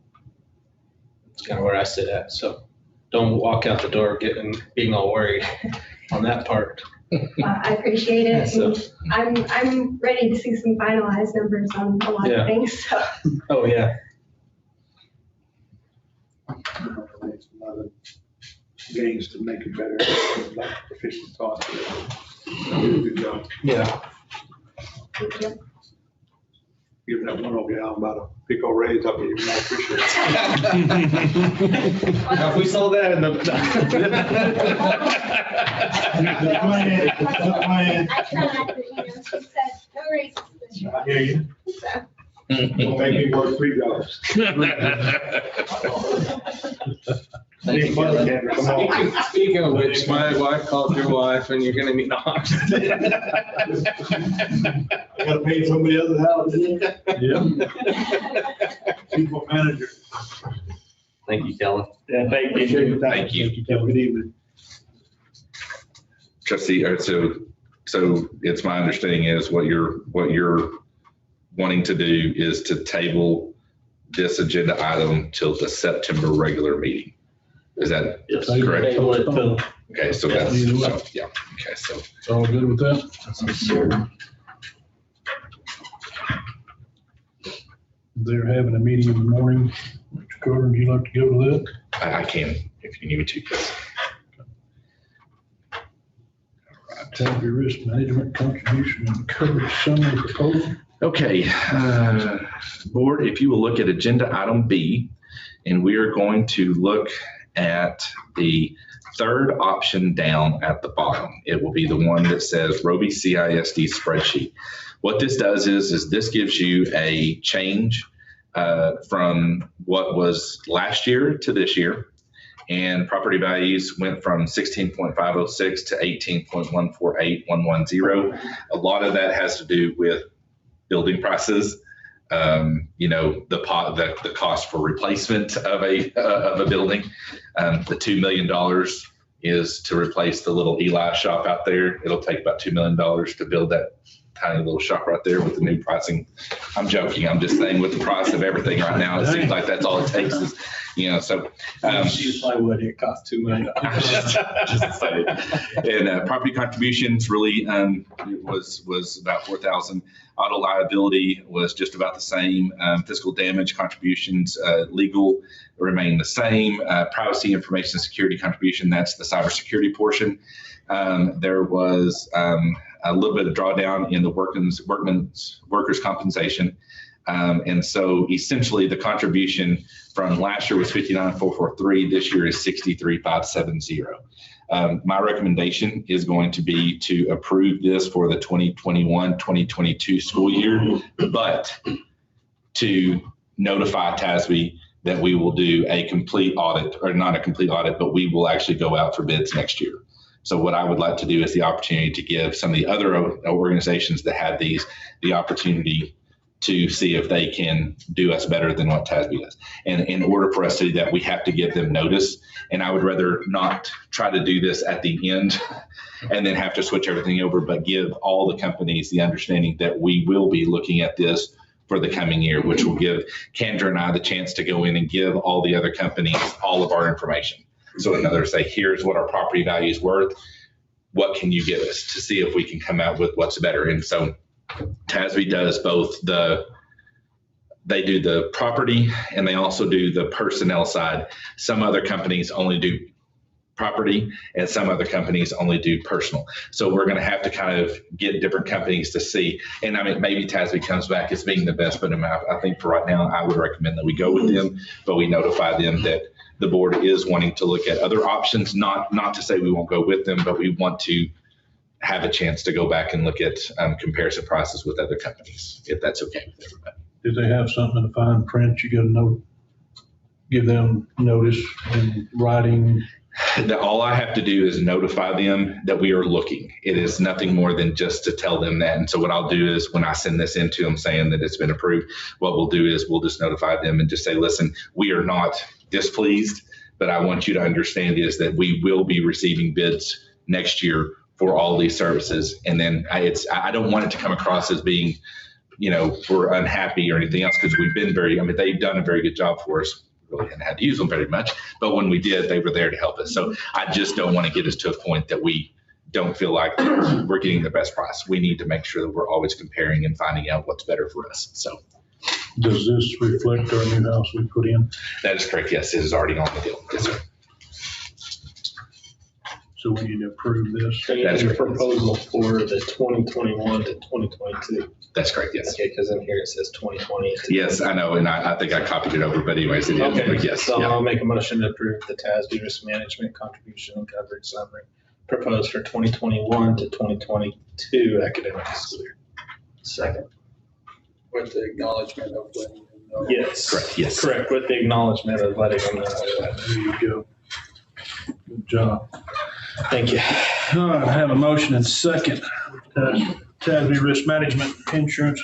It's kind of where I sit at. So don't walk out the door being all worried on that part. I appreciate it. So, I'm ready to see some finalized numbers on a lot of things. So. Oh yeah. It's another gains to make it better, like efficient thought. Good job. Yeah. Thank you. Give that one old gal about a big old raise, I'll be even more appreciative. Now, if we sold that in the. I tried, but you know, she said no raises this year. I hear you. So. Don't make me work $3. Big money, Kendra, come on. Speaking of which, my wife called your wife and you're gonna need to. I gotta pay somebody else's house. Yeah. People manager. Thank you, Kelly. Yeah, thank you. Thank you. Good evening. Trustee, so it's my understanding is what you're wanting to do is to table this agenda item till the September regular meeting. Is that Yes. correct? Table it till- Okay, so Yeah. that's, yeah, okay, so. It's all good with that? They're having a meeting in the morning. Mr. Carter, would you like to go to that? I can, if you need me to, yes. Tax risk management contribution and coverage summary proposal. Okay, board, if you will look at agenda item B, and we are going to look at the third option down at the bottom. It will be the one that says Roby CISD spreadsheet. What this does is this gives you a change from what was last year to this year. And property values went from 16.506 to 18.148110. A lot of that has to do with building prices. You know, the cost for replacement of a building. The $2 million is to replace the little Eli shop out there. It'll take about $2 million to build that tiny little shop right there with the new pricing. I'm joking. I'm just saying with the price of everything right now, it seems like that's all it takes So. She's probably what it cost $2 million. Just saying. And property contributions really was about 4,000. Auto liability was just about the same. Physical damage contributions, legal remain the same. Privacy information security contribution, that's the cybersecurity portion. There was a little bit of drawdown in the workers' compensation. And so essentially the contribution from last year was 59,443. This year is 63,570. My recommendation is going to be to approve this for the 2021-2022 school year, but to notify TASB that we will do a complete audit, or not a complete audit, but we will actually go out for bids next year. So what I would like to do is the opportunity to give some of the other organizations that have these the opportunity to see if they can do us better than what TASB does. And in order for us to do that, we have to give them notice. And I would rather not try to do this at the end and then have to switch everything over, but give all the companies the understanding that we will be looking at this for the coming year, which will give Kendra and I the chance to go in and give all the other companies all of our information. So in other words, say, here's what our property value is worth. What can you give us to see if we can come out with what's better? And so TASB does both they do the property and they also do the personnel side. Some other companies only do property and some other companies only do personal. So we're going to have to kind of get different companies to see. And I mean, maybe TASB comes back as being the best, but I think for right now, I would recommend that we go with them, but we notify them that the board is wanting to look at other options, not to say we won't go with them, but we want to have a chance to go back and look at comparison prices with other companies, if that's okay with everybody. If they have something in the fine print, you got to give them notice in writing. All I have to do is notify them that we are looking. It is nothing more than just to tell them that. And so what I'll do is when I send this into them saying that it's been approved, what we'll do is we'll just notify them and just say, listen, we are not displeased, but I want you to understand is that we will be receiving bids next year for all these services. And then I don't want it to come across as being, we're unhappy or anything else, because we've been they've done a very good job for us. Really hadn't had to use them very much, but when we did, they were there to help us. So I just don't want to get us to a point that we don't feel like we're getting the best price. We need to make sure that we're always comparing and finding out what's better for us. So does this reflect our new house we put in? that is correct. Yes, it is already on the deal. Yes, sir. So we need to approve this. That's your proposal for the 2021 to 2022. That's correct. Yes. Okay, because in here it says 2020. Yes, I know, and I think I copied it over, but anyways, it is. Okay, But yes. so Yeah. I'll make a motion to approve the TASB risk management contribution and coverage summary proposed for 2021 to 2022 academic school year. Second. With the acknowledgement of letting them know. Yes. Correct, yes. Correct, with the acknowledgement of letting them know that. There you go. Good job. Thank you. All right, I have a motion and second. TASB risk management insurance.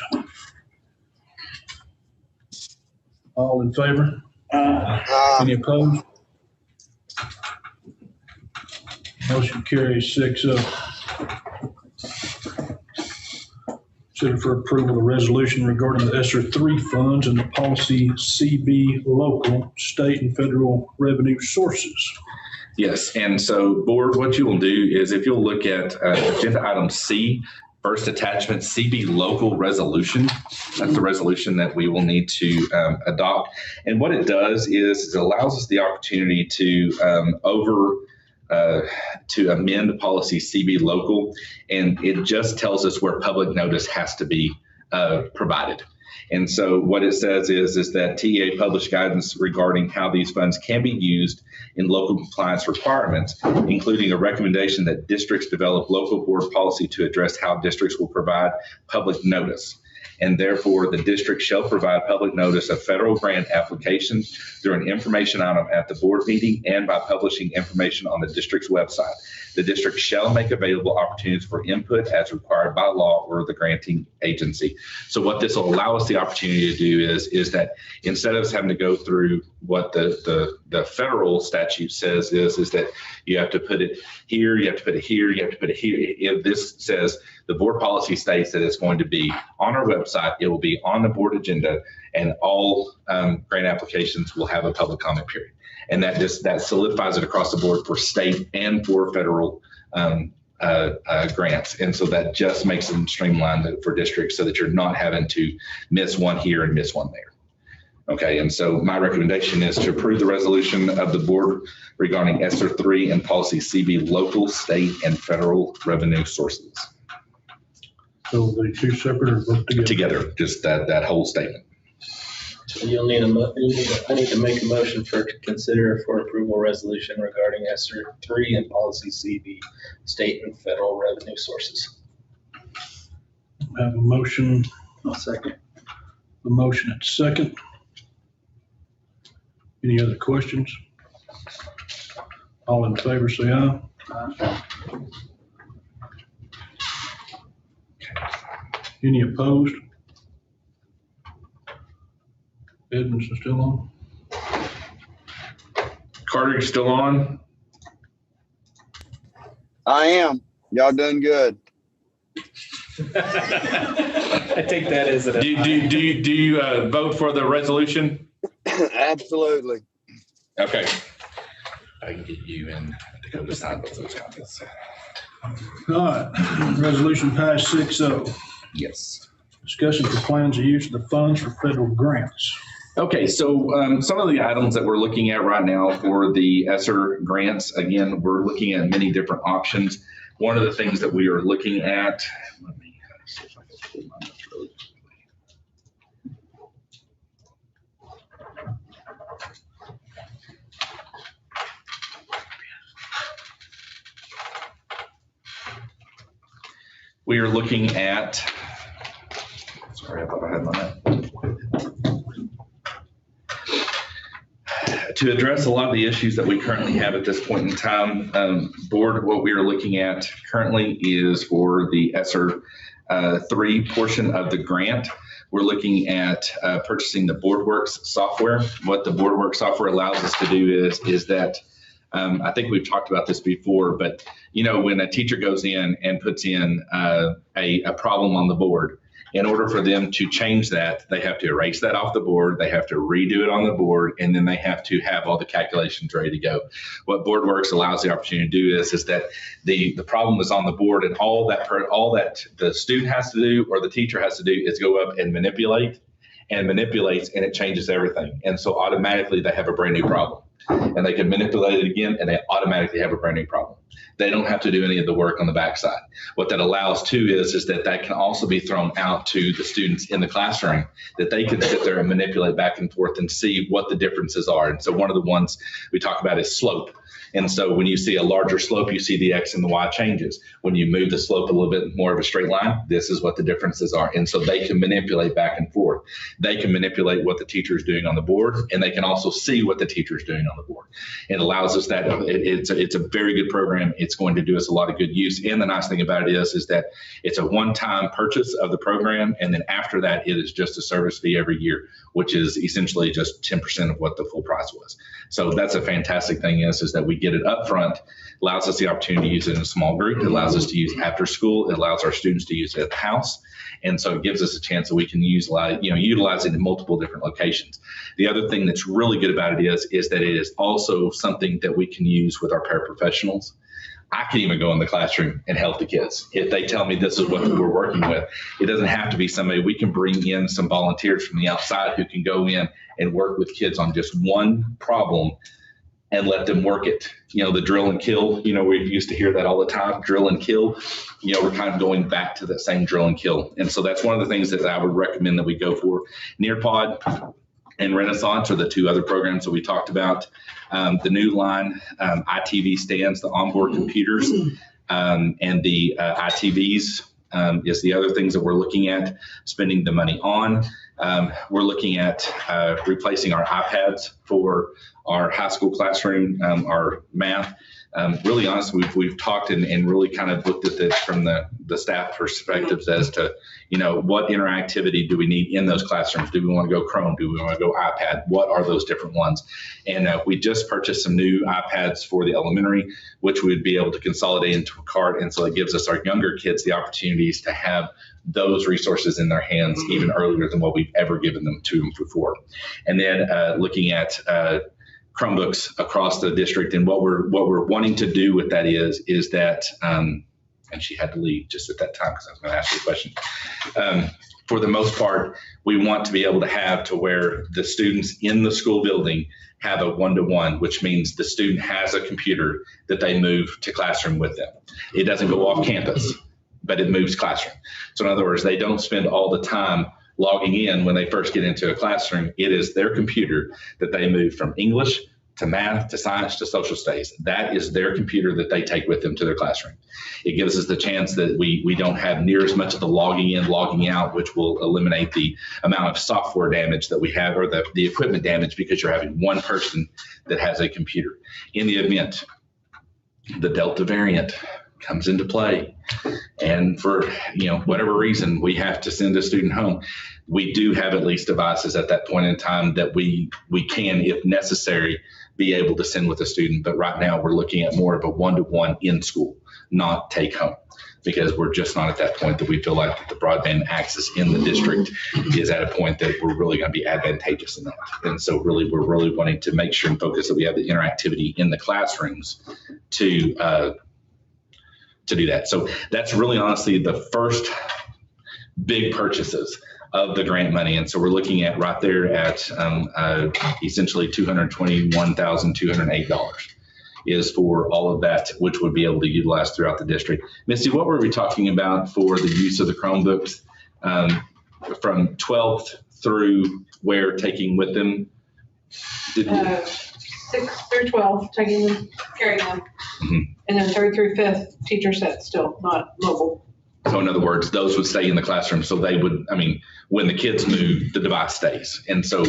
All in favor? Any opposed? Motion carries 6-0. Consider for approval the resolution regarding the ESSER 3 funds and the policy CB local, state, and federal revenue sources. Yes, and so board, what you will do is if you'll look at agenda item C, first attachment, CB local resolution. That's the resolution that we will need to adopt. And what it does is it allows us the opportunity to amend policy CB local, and it just tells us where public notice has to be provided. And so what it says is that TEA published guidance regarding how these funds can be used in local compliance requirements, including a recommendation that districts develop local board policy to address how districts will provide public notice. And therefore, the district shall provide public notice of federal grant applications through an information item at the board meeting and by publishing information on the district's website. The district shall make available opportunities for input as required by law or the granting agency. So what this will allow us the opportunity to do is that instead of us having to go through what the federal statute says is that you have to put it here, you have to put it here, you have to put it here. If this says the board policy states that it's going to be on our website, it will be on the board agenda, and all grant applications will have a public comment period. And that solidifies it across the board for state and for federal grants. And so that just makes them streamlined for districts so that you're not having to miss one here and miss one there. Okay, and so my recommendation is to approve the resolution of the board regarding ESSER 3 and policy CB local, state, and federal revenue sources. So the two separate or both together? Together, just that whole statement. So you'll need I need to make a motion to consider for approval resolution regarding ESSER 3 and policy CB state and federal revenue sources. I have a motion. I'll second. A motion and second. Any other questions? All in favor, say aye. Aye. Any opposed? Edmondson still on? Carter, you still on? I am. Y'all doing good. I take that as an. Do you vote for the resolution? Absolutely. Okay. I can get you in to go to sign both those comments. All right, resolution passed 6-0. Yes. Discussion for plans of use of the funds for federal grants. Okay, so some of the items that we're looking at right now for the ESSER grants, again, we're looking at many different options. One of the things that we are looking at, let me see if I can pull my notes really quickly. We are looking at, sorry, I thought I had my note. To address a lot of the issues that we currently have at this point in time, board, what we are looking at currently is for the ESSER 3 portion of the grant. We're looking at purchasing the Boardworks software. What the Boardworks software allows us to do is that I think we've talked about this before, but you know, when a teacher goes in and puts in a problem on the board, in order for them to change that, they have to erase that off the board, they have to redo it on the board, and then they have to have all the calculations ready to go. What Boardworks allows the opportunity to do is that the problem is on the board, and all that the student has to do or the teacher has to do is go up and manipulates, and it changes everything. And so automatically they have a brand new problem. And they can manipulate it again, and they automatically have a brand new problem. They don't have to do any of the work on the backside. What that allows too is that can also be thrown out to the students in the classroom, that they can sit there and manipulate back and forth and see what the differences are. And so one of the ones we talk about is slope. And so when you see a larger slope, you see the X and the Y changes. When you move the slope a little bit more of a straight line, this is what the differences are. And so they can manipulate back and forth. They can manipulate what the teacher is doing on the board, and they can also see what the teacher is doing on the board. It allows us that it's a very good program. It's going to do us a lot of good use. And the nice thing about it is that it's a one-time purchase of the program. And then after that, it is just a service fee every year, which is essentially just 10% of what the full price was. So that's a fantastic thing is that we get it up front, allows us the opportunity to use it in a small group. It allows us to use it after school. It allows our students to use it at the house. And so it gives us a chance that we can utilize it in multiple different locations. The other thing that's really good about it is that it is also something that we can use with our paraprofessionals. I can even go in the classroom and help the kids. If they tell me this is what we're working with, it doesn't have to be somebody. We can bring in some volunteers from the outside who can go in and work with kids on just one problem and let them work it. You know, the drill and kill, you know, we used to hear that all the time, drill and kill. You know, we're kind of going back to that same drill and kill. And so that's one of the things that I would recommend that we go for. Nearpod and Renaissance are the two other programs that we talked about. The new line, ITV stands, the onboard computers, and the ITVs is the other things that we're looking at spending the money on. We're looking at replacing our iPads for our high school classroom, our math. Really honestly, we've talked and really kind of looked at this from the staff perspectives as to, you know, what interactivity do we need in those classrooms? Do we want to go Chrome? Do we want to go iPad? What are those different ones? And we just purchased some new iPads for the elementary, which we'd be able to consolidate into a cart. And so it gives us our younger kids the opportunities to have those resources in their hands even earlier than what we've ever given them to them before. And then looking at Chromebooks across the district, and what we're wanting to do with that is that, and she had to leave just at that time because I was going to ask her a question. For the most part, we want to be able to have to where the students in the school building have a one-to-one, which means the student has a computer that they move to classroom with them. It doesn't go off campus, but it moves classroom. So in other words, they don't spend all the time logging in when they first get into a classroom. It is their computer that they move from English to math to science to social studies. That is their computer that they take with them to their classroom. It gives us the chance that we don't have near as much of the logging in, logging out, which will eliminate the amount of software damage that we have, or the equipment damage, because you're having one person that has a computer. In the event the Delta variant comes into play, and for whatever reason we have to send a student home, we do have at least devices at that point in time that we can, if necessary, be able to send with a student. But right now we're looking at more of a one-to-one in school, not take home, because we're just not at that point that we feel like that the broadband access in the district is at a point that we're really going to be advantageous in that. And so really, we're really wanting to make sure and focus that we have the interactivity in the classrooms to do that. So that's really honestly the first big purchases of the grant money. And so we're looking at right there at essentially $221,208 is for all of that, which would be able to utilize throughout the district. Misty, what were we talking about for the use of the Chromebooks from 12th through where taking with them? 6th through 12th, taking them, carrying them. Mm-hmm. And then 3rd through 5th, teacher set still, not mobile. So in other words, those would stay in the classroom. So they would, when the kids move, the device stays. And so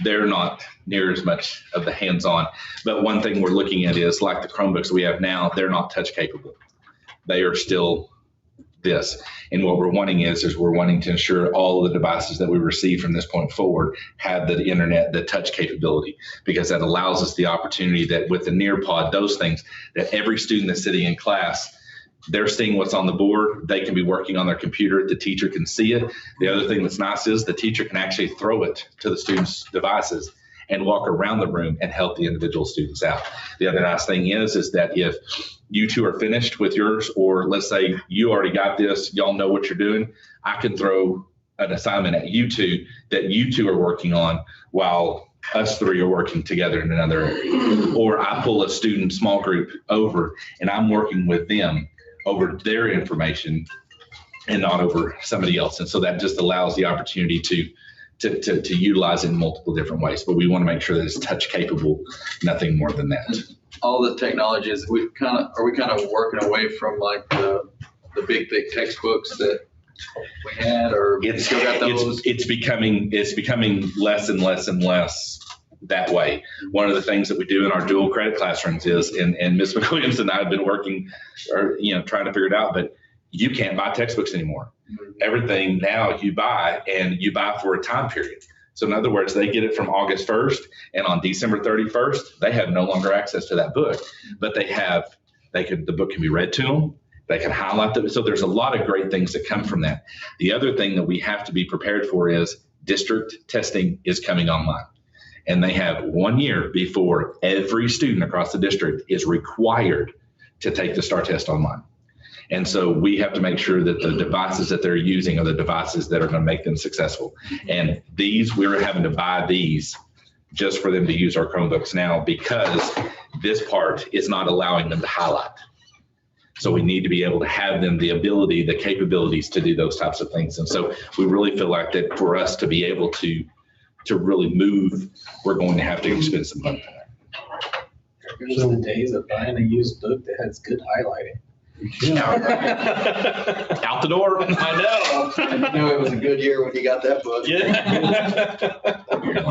they're not near as much of the hands-on. But one thing we're looking at is, like the Chromebooks we have now, they're not touch capable. They are still this. And what we're wanting is we're wanting to ensure all of the devices that we receive from this point forward have the internet, the touch capability, because that allows us the opportunity that with the Nearpod, those things, that every student that's sitting in class, they're seeing what's on the board. They can be working on their computer. The teacher can see it. The other thing that's nice is the teacher can actually throw it to the students' devices and walk around the room and help the individual students out. The other nice thing is that if you two are finished with yours, or let's say you already got this, y'all know what you're doing, I can throw an assignment at you two that you two are working on while us three are working together in another area. Or I pull a student small group over and I'm working with them over their information and not over somebody else. And so that just allows the opportunity to utilize it in multiple different ways. But we want to make sure that it's touch capable, nothing more than that. All the technologies, are we kind of working away from like the big thick textbooks that we had, or it's still got those? It's becoming less and less and less that way. One of the things that we do in our dual credit classrooms is, and Ms. McWilliams and I have been working, or trying to figure it out, but you can't buy textbooks anymore. Everything now you buy, and you buy for a time period. So in other words, they get it from August 1st, and on December 31st, they have no longer access to that book, but the book can be read to them. They can highlight them. So there's a lot of great things that come from that. The other thing that we have to be prepared for is district testing is coming online. And they have 1 year before every student across the district is required to take the STAR test online. And so we have to make sure that the devices that they're using are the devices that are going to make them successful. And we're having to buy these just for them to use our Chromebooks now, because this part is not allowing them to highlight. So we need to be able to have them the ability, the capabilities to do those types of things. And so we really feel like that for us to be able to really move, we're going to have to spend some money. Those are the days of buying a used book that has good highlighting. Out the door. I know. I knew it was a good year when you got that book. Yeah.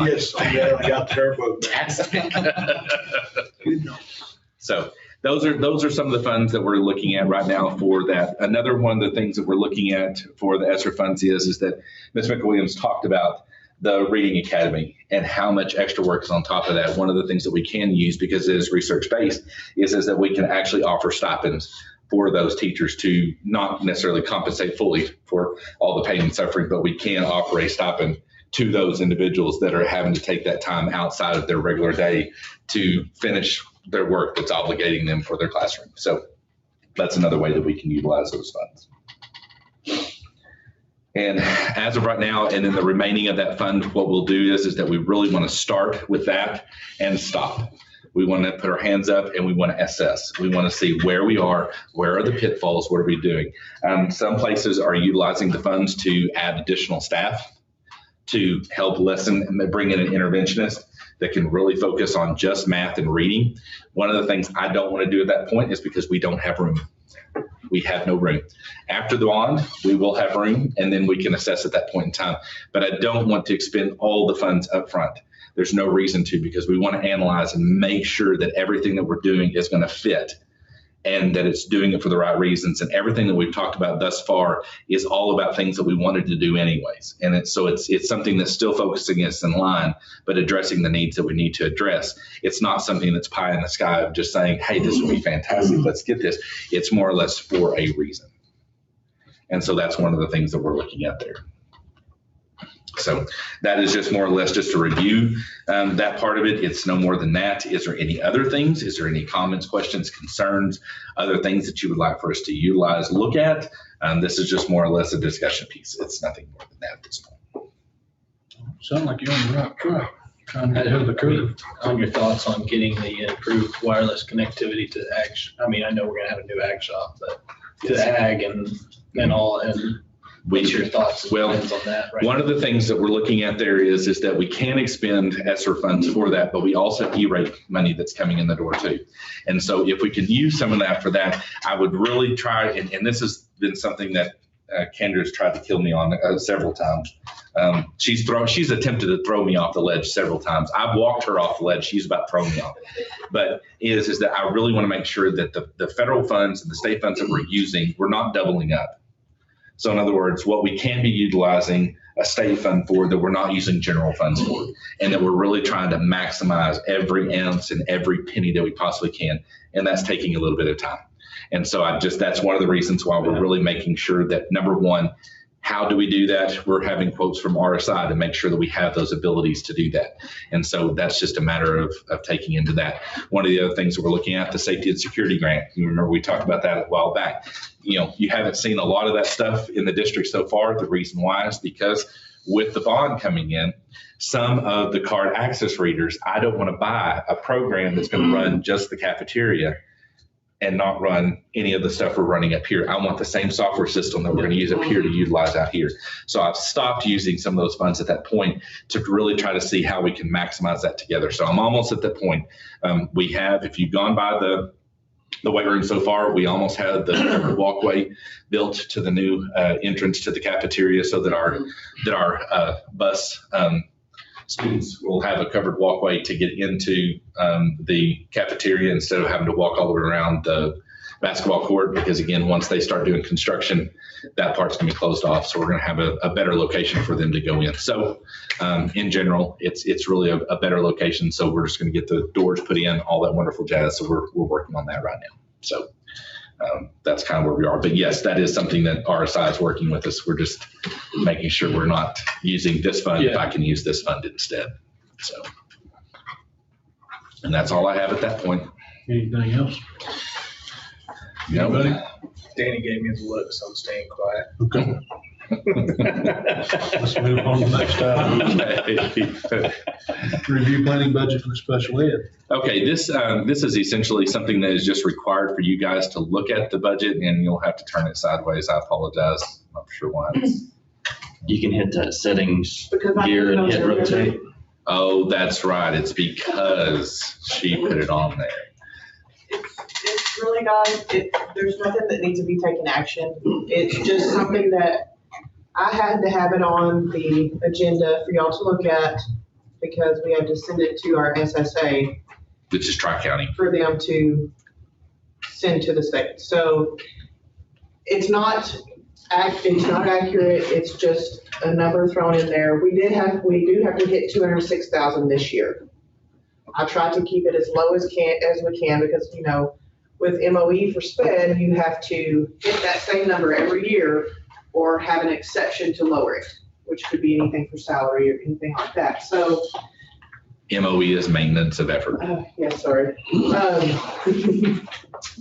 Yes, I got their book. So those are some of the funds that we're looking at right now for that. Another one of the things that we're looking at for the ESSER funds is that Ms. McWilliams talked about the Reading Academy and how much extra work is on top of that. One of the things that we can use, because it is research-based, is that we can actually offer stipends for those teachers to not necessarily compensate fully for all the pain and suffering, but we can offer a stipend to those individuals that are having to take that time outside of their regular day to finish their work that's obligating them for their classroom. So that's another way that we can utilize those funds. And as of right now, and in the remaining of that fund, what we'll do is that we really want to start with that and stop. We want to put our hands up and we want to assess. We want to see where we are, where are the pitfalls, what are we doing? Some places are utilizing the funds to add additional staff to help lessen and bring in an interventionist that can really focus on just math and reading. One of the things I don't want to do at that point is because we don't have room. We have no room. After the bond, we will have room, and then we can assess at that point in time. But I don't want to expend all the funds up front. There's no reason to, because we want to analyze and make sure that everything that we're doing is going to fit and that it's doing it for the right reasons. And everything that we've talked about thus far is all about things that we wanted to do anyways. And it's something that's still focusing us in line, but addressing the needs that we need to address. It's not something that's pie in the sky of just saying, hey, this would be fantastic, let's get this. It's more or less for a reason. And so that's one of the things that we're looking at there. So that is just more or less just to review that part of it. It's no more than that. Is there any other things? Is there any comments, questions, concerns, other things that you would like for us to utilize, look at? This is just more or less a discussion piece. It's nothing more than that at this point. Sound like you're on the right track, trying to get ahead of the curve. On your thoughts on getting the improved wireless connectivity to ag, I mean, I know we're gonna have a new ag shop, but to ag and all, and what's your thoughts and plans on that? Right, one of the things that we're looking at there is that we can expend ESSER funds for that, but we also have E-rate money that's coming in the door too. And so if we can use some of that for that, I would really try, and this has been something that Kendra's tried to kill me on several times. She's attempted to throw me off the ledge several times. I've walked her off the ledge. She's about to throw me off. But is that I really want to make sure that the federal funds and the state funds that we're using, we're not doubling up. So in other words, what we can be utilizing a state fund for that we're not using general funds for, and that we're really trying to maximize every ounce and every penny that we possibly can. And that's taking a little bit of time. And so that's one of the reasons why we're really making sure that, number one, how do we do that? We're having quotes from RSI to make sure that we have those abilities to do that. And so that's just a matter of taking into that. One of the other things that we're looking at, the safety and security grant. You remember we talked about that a while back. You haven't seen a lot of that stuff in the district so far. The reason why is because with the bond coming in, some of the card access readers, I don't want to buy a program that's going to run just the cafeteria and not run any of the stuff we're running up here. I want the same software system that we're going to use up here to utilize out here. So I've stopped using some of those funds at that point to really try to see how we can maximize that together. So I'm almost at that point. We have, if you've gone by the weight room so far, we almost had the covered walkway built to the new entrance to the cafeteria, so that our bus students will have a covered walkway to get into the cafeteria instead of having to walk all the way around the basketball court, because again, once they start doing construction, that part's going to be closed off. So we're going to have a better location for them to go in. So in general, it's really a better location. So we're just going to get the doors put in, all that wonderful jazz. So we're working on that right now. So that's kind of where we are. But yes, that is something that RSI is working with us. We're just making sure we're not using this fund if I can use this fund instead. So, and that's all I have at that point. Anything else? Anybody? Danny gave me the look, so I'm staying quiet. Okay. Let's move on to the next item. Review planning budget for the special ed. Okay, this is essentially something that is just required for you guys to look at the budget, and you'll have to turn it sideways. I apologize. I'm not sure why. You can hit that settings Because I gear and hit know rotate. Oh, that's right. It's because she put it on there. It's really, guys, there's nothing that needs to be taken action. It's just something that I had to have it on the agenda for y'all to look at, because we had to send it to our SSA Which is Tri-County. for them to send to the state. So it's not accurate. It's just a number thrown in there. We do have to hit 206,000 this year. I tried to keep it as low as we can, because With MOE for SPED, you have to hit that same number every year or have an exception to lower it, which could be anything for salary or anything like that. So, MOE is maintenance of effort. yes, sorry.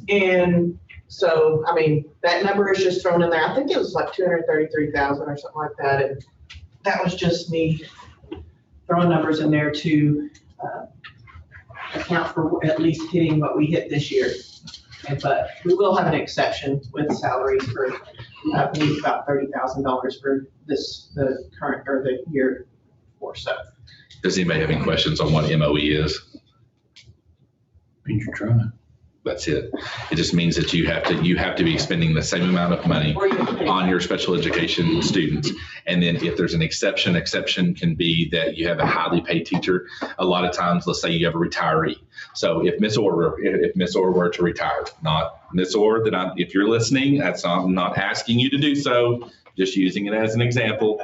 And so, I mean, that number is just thrown in there. I think it was like 233,000 or something like that. And that was just me throwing numbers in there to account for at least hitting what we hit this year. But we will have an exception with salaries for, I believe, about $30,000 for the current or the year or so. Does anybody have any questions on what MOE is? Means you're trying. That's it. It just means that you have to be spending the same amount of money on your special education students. And then if there's an exception can be that you have a highly paid teacher. A lot of times, let's say you have a retiree. So if Miss Orr were to retire, not Miss Orr, if you're listening, I'm not asking you to do so, just using it as an example.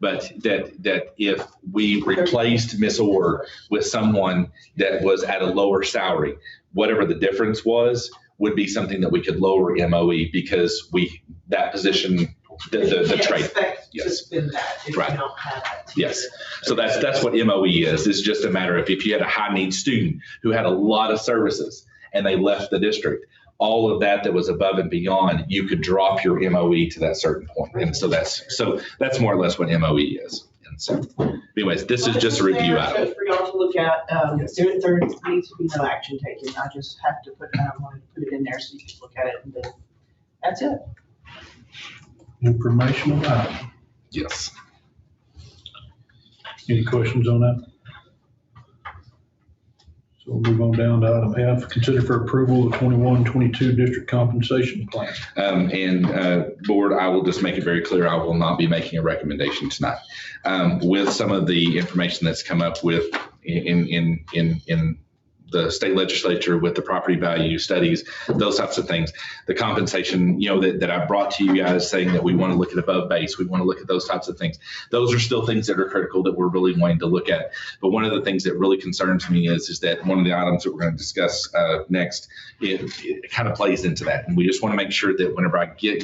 But that if we replaced Miss Orr with someone that was at a lower salary, whatever the difference would be something that we could lower MOE because that position, the trade. Yes. To spend that if right. You don't have that. Yes. So that's what MOE is. It's just a matter of if you had a high need student who had a lot of services and they left the district, all of that was above and beyond, you could drop your MOE to that certain point. And so that's more or less what MOE is. And so anyways, this is just a review item. For y'all to look at, there needs to be no action taken. I just have to wanted to put it in there so you can look at it and then that's it. Informational item. Yes. Any questions on that? So we'll move on down to item F, consider for approval the 21-22 district compensation plan. Board, I will just make it very clear, I will not be making a recommendation tonight. With some of the information that's come up with in the state legislature with the property value studies, those types of things, the compensation, that I brought to you guys saying that we want to look at above base, we want to look at those types of things. Those are still things that are critical that we're really wanting to look at. But one of the things that really concerns me is that one of the items that we're going to discuss next, it kind of plays into that. And we just want to make sure that whenever I get,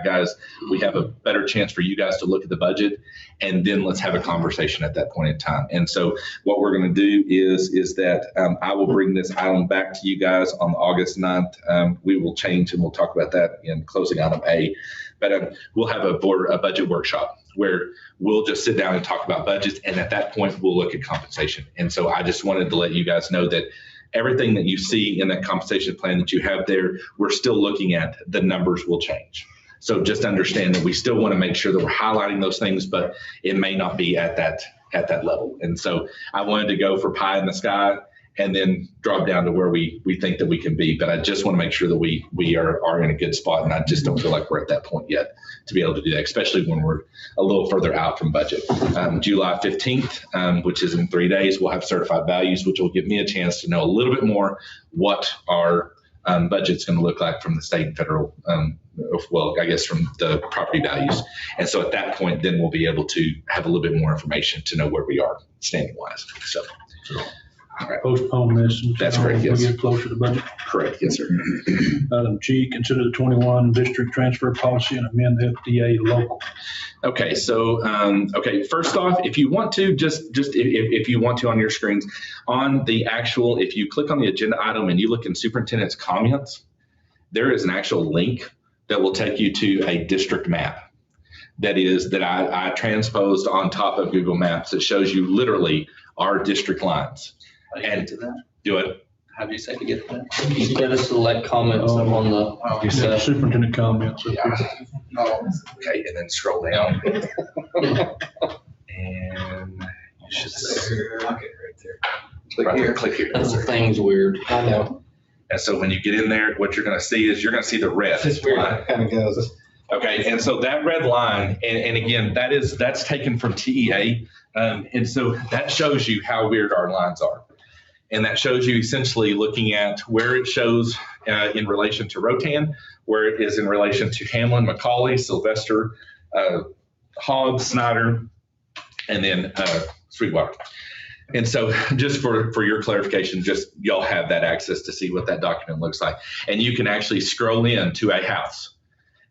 guys, we have a better chance for you guys to look at the budget and then let's have a conversation at that point in time. And so what we're going to do is that I will bring this item back to you guys on August 9th. We will change and we'll talk about that in closing item A. But we'll have a budget workshop where we'll just sit down and talk about budgets. And at that point, we'll look at compensation. And so I just wanted to let you guys know that everything that you see in that compensation plan that you have there, we're still looking at, the numbers will change. So just understand that we still want to make sure that we're highlighting those things, but it may not be at that level. And so I wanted to go for pie in the sky and then drop down to where we think that we can be. But I just want to make sure that we are in a good spot. And I just don't feel like we're at that point yet to be able to do that, especially when we're a little further out from budget. July 15th, which is in 3 days, we'll have certified values, which will give me a chance to know a little bit more what our budget's going to look like from the state and federal, I guess from the property values. And so at that point, then we'll be able to have a little bit more information to know where we are standing wise. So all right. Postpone this until That's correct, yes. we get closer to budget. Correct, yes, sir. Item G, consider the 21 district transfer policy and amend FDA local. Okay, so, first off, if you want to, if you want to on your screens, on the actual, if you click on the agenda item and you look in superintendent's comments, there is an actual link that will take you to a district map that I transposed on top of Google Maps that shows you literally our district lines. And to that? do it. How do you say to get to that? You gotta select comments on the. You said superintendent comments. Yeah. Okay, and then scroll down. And you should see. Okay, right there. Click here. That's the thing's weird. I know. And so when you get in there, what you're going to see is you're going to see the red It's weird. line. It kind of goes. Okay, and so that red line, and again, that's taken from TEA, and so that shows you how weird our lines are. And that shows you essentially looking at where it shows in relation to Rotan, where it is in relation to Hamlin, McCauley, Sylvester, Hobbs, Snyder, and then Sweetwater. And so just for your clarification, just y'all have that access to see what that document looks like. And you can actually scroll in to a house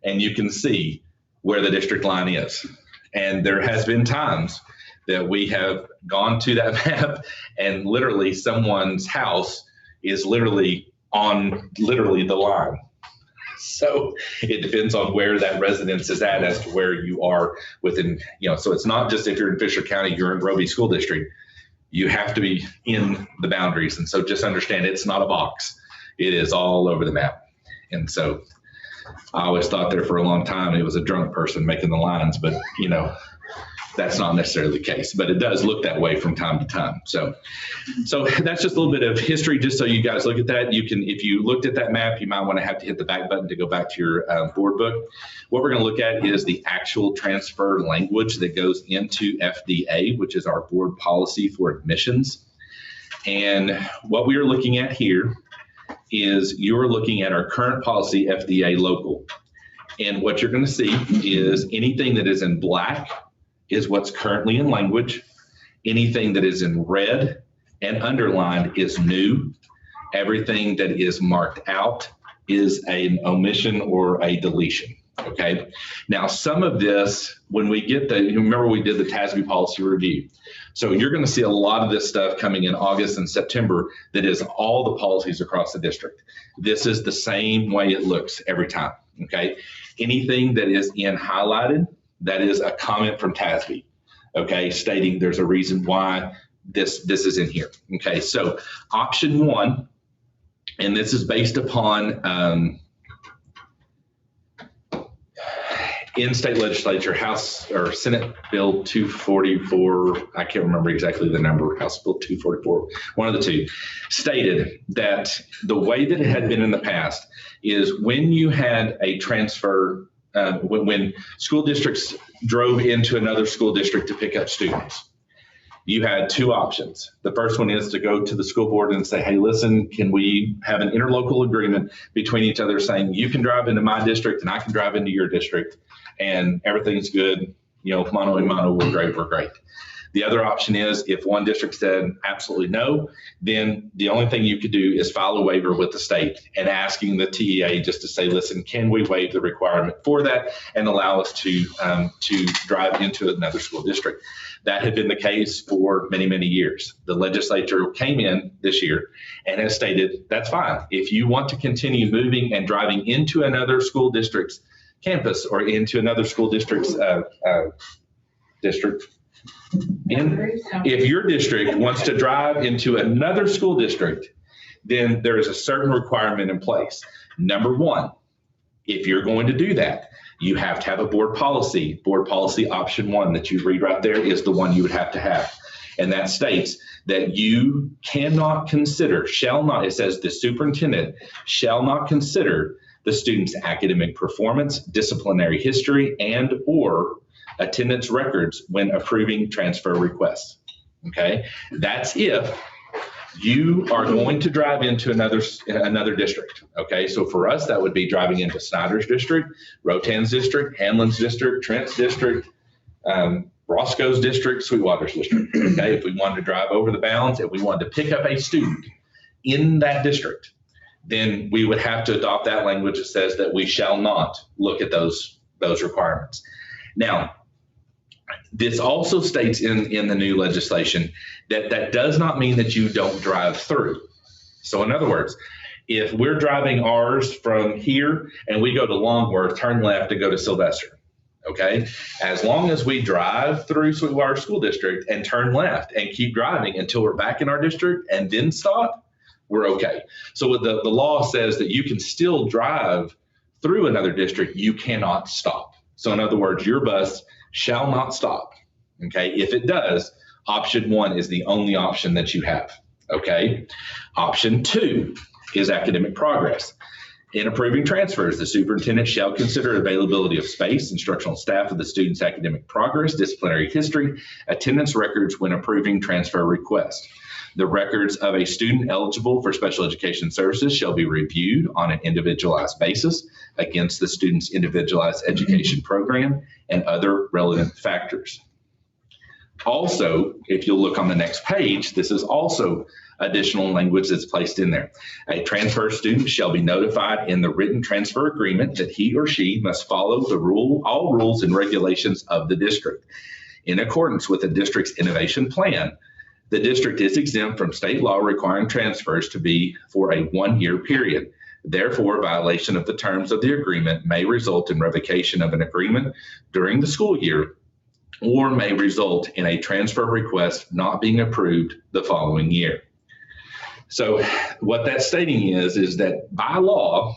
and you can see where the district line is. And there has been times that we have gone to that map and literally someone's house is literally on the line. So it depends on where that residence is at as to where you are within, so it's not just if you're in Fisher County, you're in Roby School District, you have to be in the boundaries. And so just understand it's not a box. It is all over the map. And so I always thought there for a long time it was a drunk person making the lines, but that's not necessarily the case, but it does look that way from time to time. So that's just a little bit of history, just so you guys look at that. You can, if you looked at that map, you might want to have to hit the back button to go back to your board book. What we're going to look at is the actual transfer language that goes into FDA, which is our board policy for admissions. And what we are looking at here is you're looking at our current policy, FDA local. And what you're going to see is anything that is in black is what's currently in language. Anything that is in red and underlined is new. Everything that is marked out is an omission or a deletion. Okay. Now, some of this, when we get remember we did the TASB policy review. So you're going to see a lot of this stuff coming in August and September that is all the policies across the district. This is the same way it looks every time. Okay. Anything that is in highlighted, that is a comment from TASB, okay, stating there's a reason why this is in here. Okay, so option 1, and this is based upon in state legislature, House or Senate Bill 244, I can't remember exactly the number, House Bill 244, one of the two, stated that the way that it had been in the past is when you had a transfer, when school districts drove into another school district to pick up students, you had 2 options. The first one is to go to the school board and say, hey, listen, can we have an interlocal agreement between each other saying you can drive into my district and I can drive into your district and everything's good, mano a mano, we're great. The other option is if one district said absolutely no, then the only thing you could do is file a waiver with the state and asking the TEA just to say, listen, can we waive the requirement for that and allow us to drive into another school district? That had been the case for many, many years. The legislature came in this year and has stated that's fine. If you want to continue moving and driving into another school district's campus or into another school district's district, if your district wants to drive into another school district, then there is a certain requirement in place. Number 1, if you're going to do that, you have to have a board policy. Board policy option 1 that you read right there is the one you would have to have. And that states that you cannot consider, shall not, it says the superintendent shall not consider the student's academic performance, disciplinary history, and or attendance records when approving transfer requests. Okay, that's if you are going to drive into another district. Okay, so for us, that would be driving into Snyder's district, Rotan's district, Hanlon's district, Trent's district, Roscoe's district, Sweetwater's district. Okay, if we wanted to drive over the bounds and we wanted to pick up a student in that district, then we would have to adopt that language that says that we shall not look at those requirements. Now, this also states in the new legislation that does not mean that you don't drive through. So in other words, if we're driving ours from here and we go to Longworth, turn left to go to Sylvester, okay? As long as we drive through Sweetwater School District and turn left and keep driving until we're back in our district and then stop, we're okay. So what the law says that you can still drive through another district, you cannot stop. So in other words, your bus shall not stop, okay? If it does, option 1 is the only option that you have, okay? Option 2 is academic progress. In approving transfers, the superintendent shall consider availability of space, instructional staff of the student's academic progress, disciplinary history, attendance records when approving transfer requests. The records of a student eligible for special education services shall be reviewed on an individualized basis against the student's individualized education program and other relevant factors. Also, if you'll look on the next page, this is also additional language that's placed in there. A transfer student shall be notified in the written transfer agreement that he or she must follow all rules and regulations of the district. In accordance with the district's innovation plan, the district is exempt from state law requiring transfers to be for a 1-year period. Therefore, violation of the terms of the agreement may result in revocation of an agreement during the school year, or may result in a transfer request not being approved the following year. So what that's stating is that by law,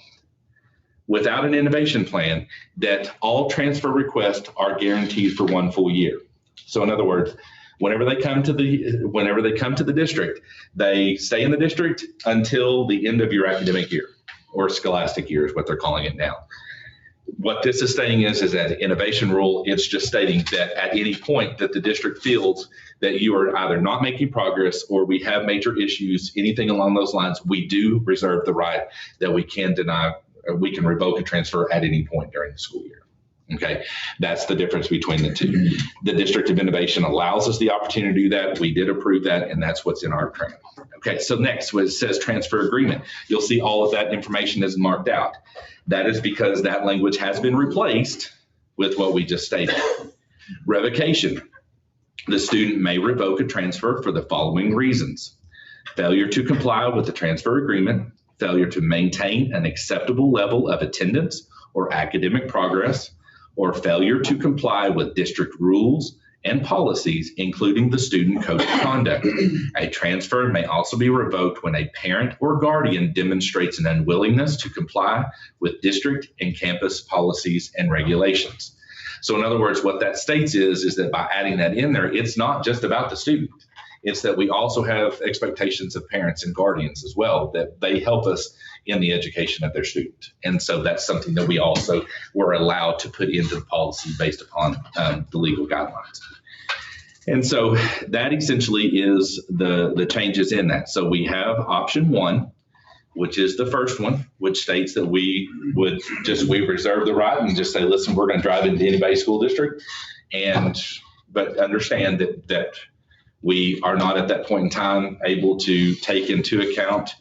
without an innovation plan, that all transfer requests are guaranteed for 1 full year. So in other words, whenever they come to the district, they stay in the district until the end of your academic year, or scholastic year is what they're calling it now. What this is stating is that innovation rule, it's just stating that at any point that the district feels that you are either not making progress or we have major issues, anything along those lines, we do reserve the right that we can revoke a transfer at any point during the school year. Okay, that's the difference between the two. The District of Innovation allows us the opportunity to do that. We did approve that, and that's what's in our agreement. Okay, so next, when it says transfer agreement, you'll see all of that information is marked out. That is because that language has been replaced with what we just stated. Revocation. The student may revoke a transfer for the following reasons: failure to comply with the transfer agreement, failure to maintain an acceptable level of attendance or academic progress, or failure to comply with district rules and policies, including the student code of conduct. A transfer may also be revoked when a parent or guardian demonstrates an unwillingness to comply with district and campus policies and regulations. So in other words, what that states is that by adding that in there, it's not just about the student. It's that we also have expectations of parents and guardians as well, that they help us in the education of their student. And so that's something that we also were allowed to put into the policy based upon the legal guidelines. And so that essentially is the changes in that. So we have option 1, which is the first one, which states that we reserve the right and just say, listen, we're going to drive into anybody's school district. But understand that we are not at that point in time able to take into account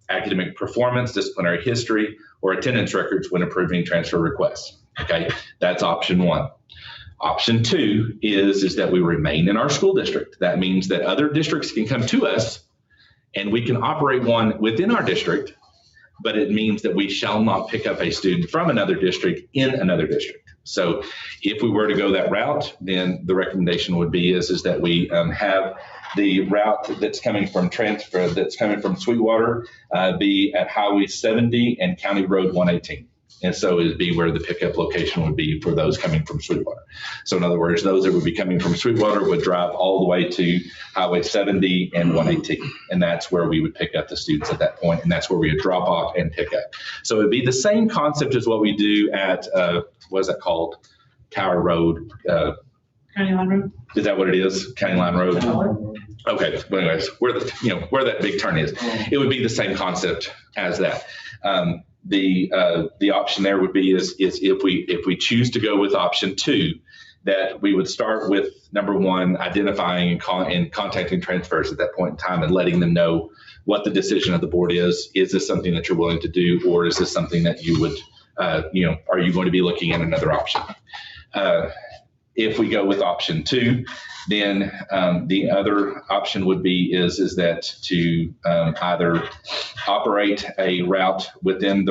academic performance, disciplinary history, or attendance records when approving transfer requests. Okay, that's option 1. Option 2 is that we remain in our school district. That means that other districts can come to us and we can operate one within our district, but it means that we shall not pick up a student from another district in another district. So if we were to go that route, then the recommendation would be is that we have the route that's coming from Sweetwater be at Highway 70 and County Road 118. And so it'd be where the pickup location would be for those coming from Sweetwater. So in other words, those that would be coming from Sweetwater would drive all the way to Highway 70 and 118. And that's where we would pick up the students at that point, and that's where we would drop off and pick up. So it'd be the same concept as what we do at, what is that called? Tower Road. County Line Road. Is that what it is? County Line Road? Okay, but anyways, where that big turn is, it would be the same concept as that. The option there would be is if we choose to go with option 2, that we would start with number 1, identifying and contacting transfers at that point in time and letting them know what the decision of the board is. Is this something that you're willing to do, or is this something that you would, are you going to be looking at another option? If we go with option 2, then the other option would be is that to either operate a route within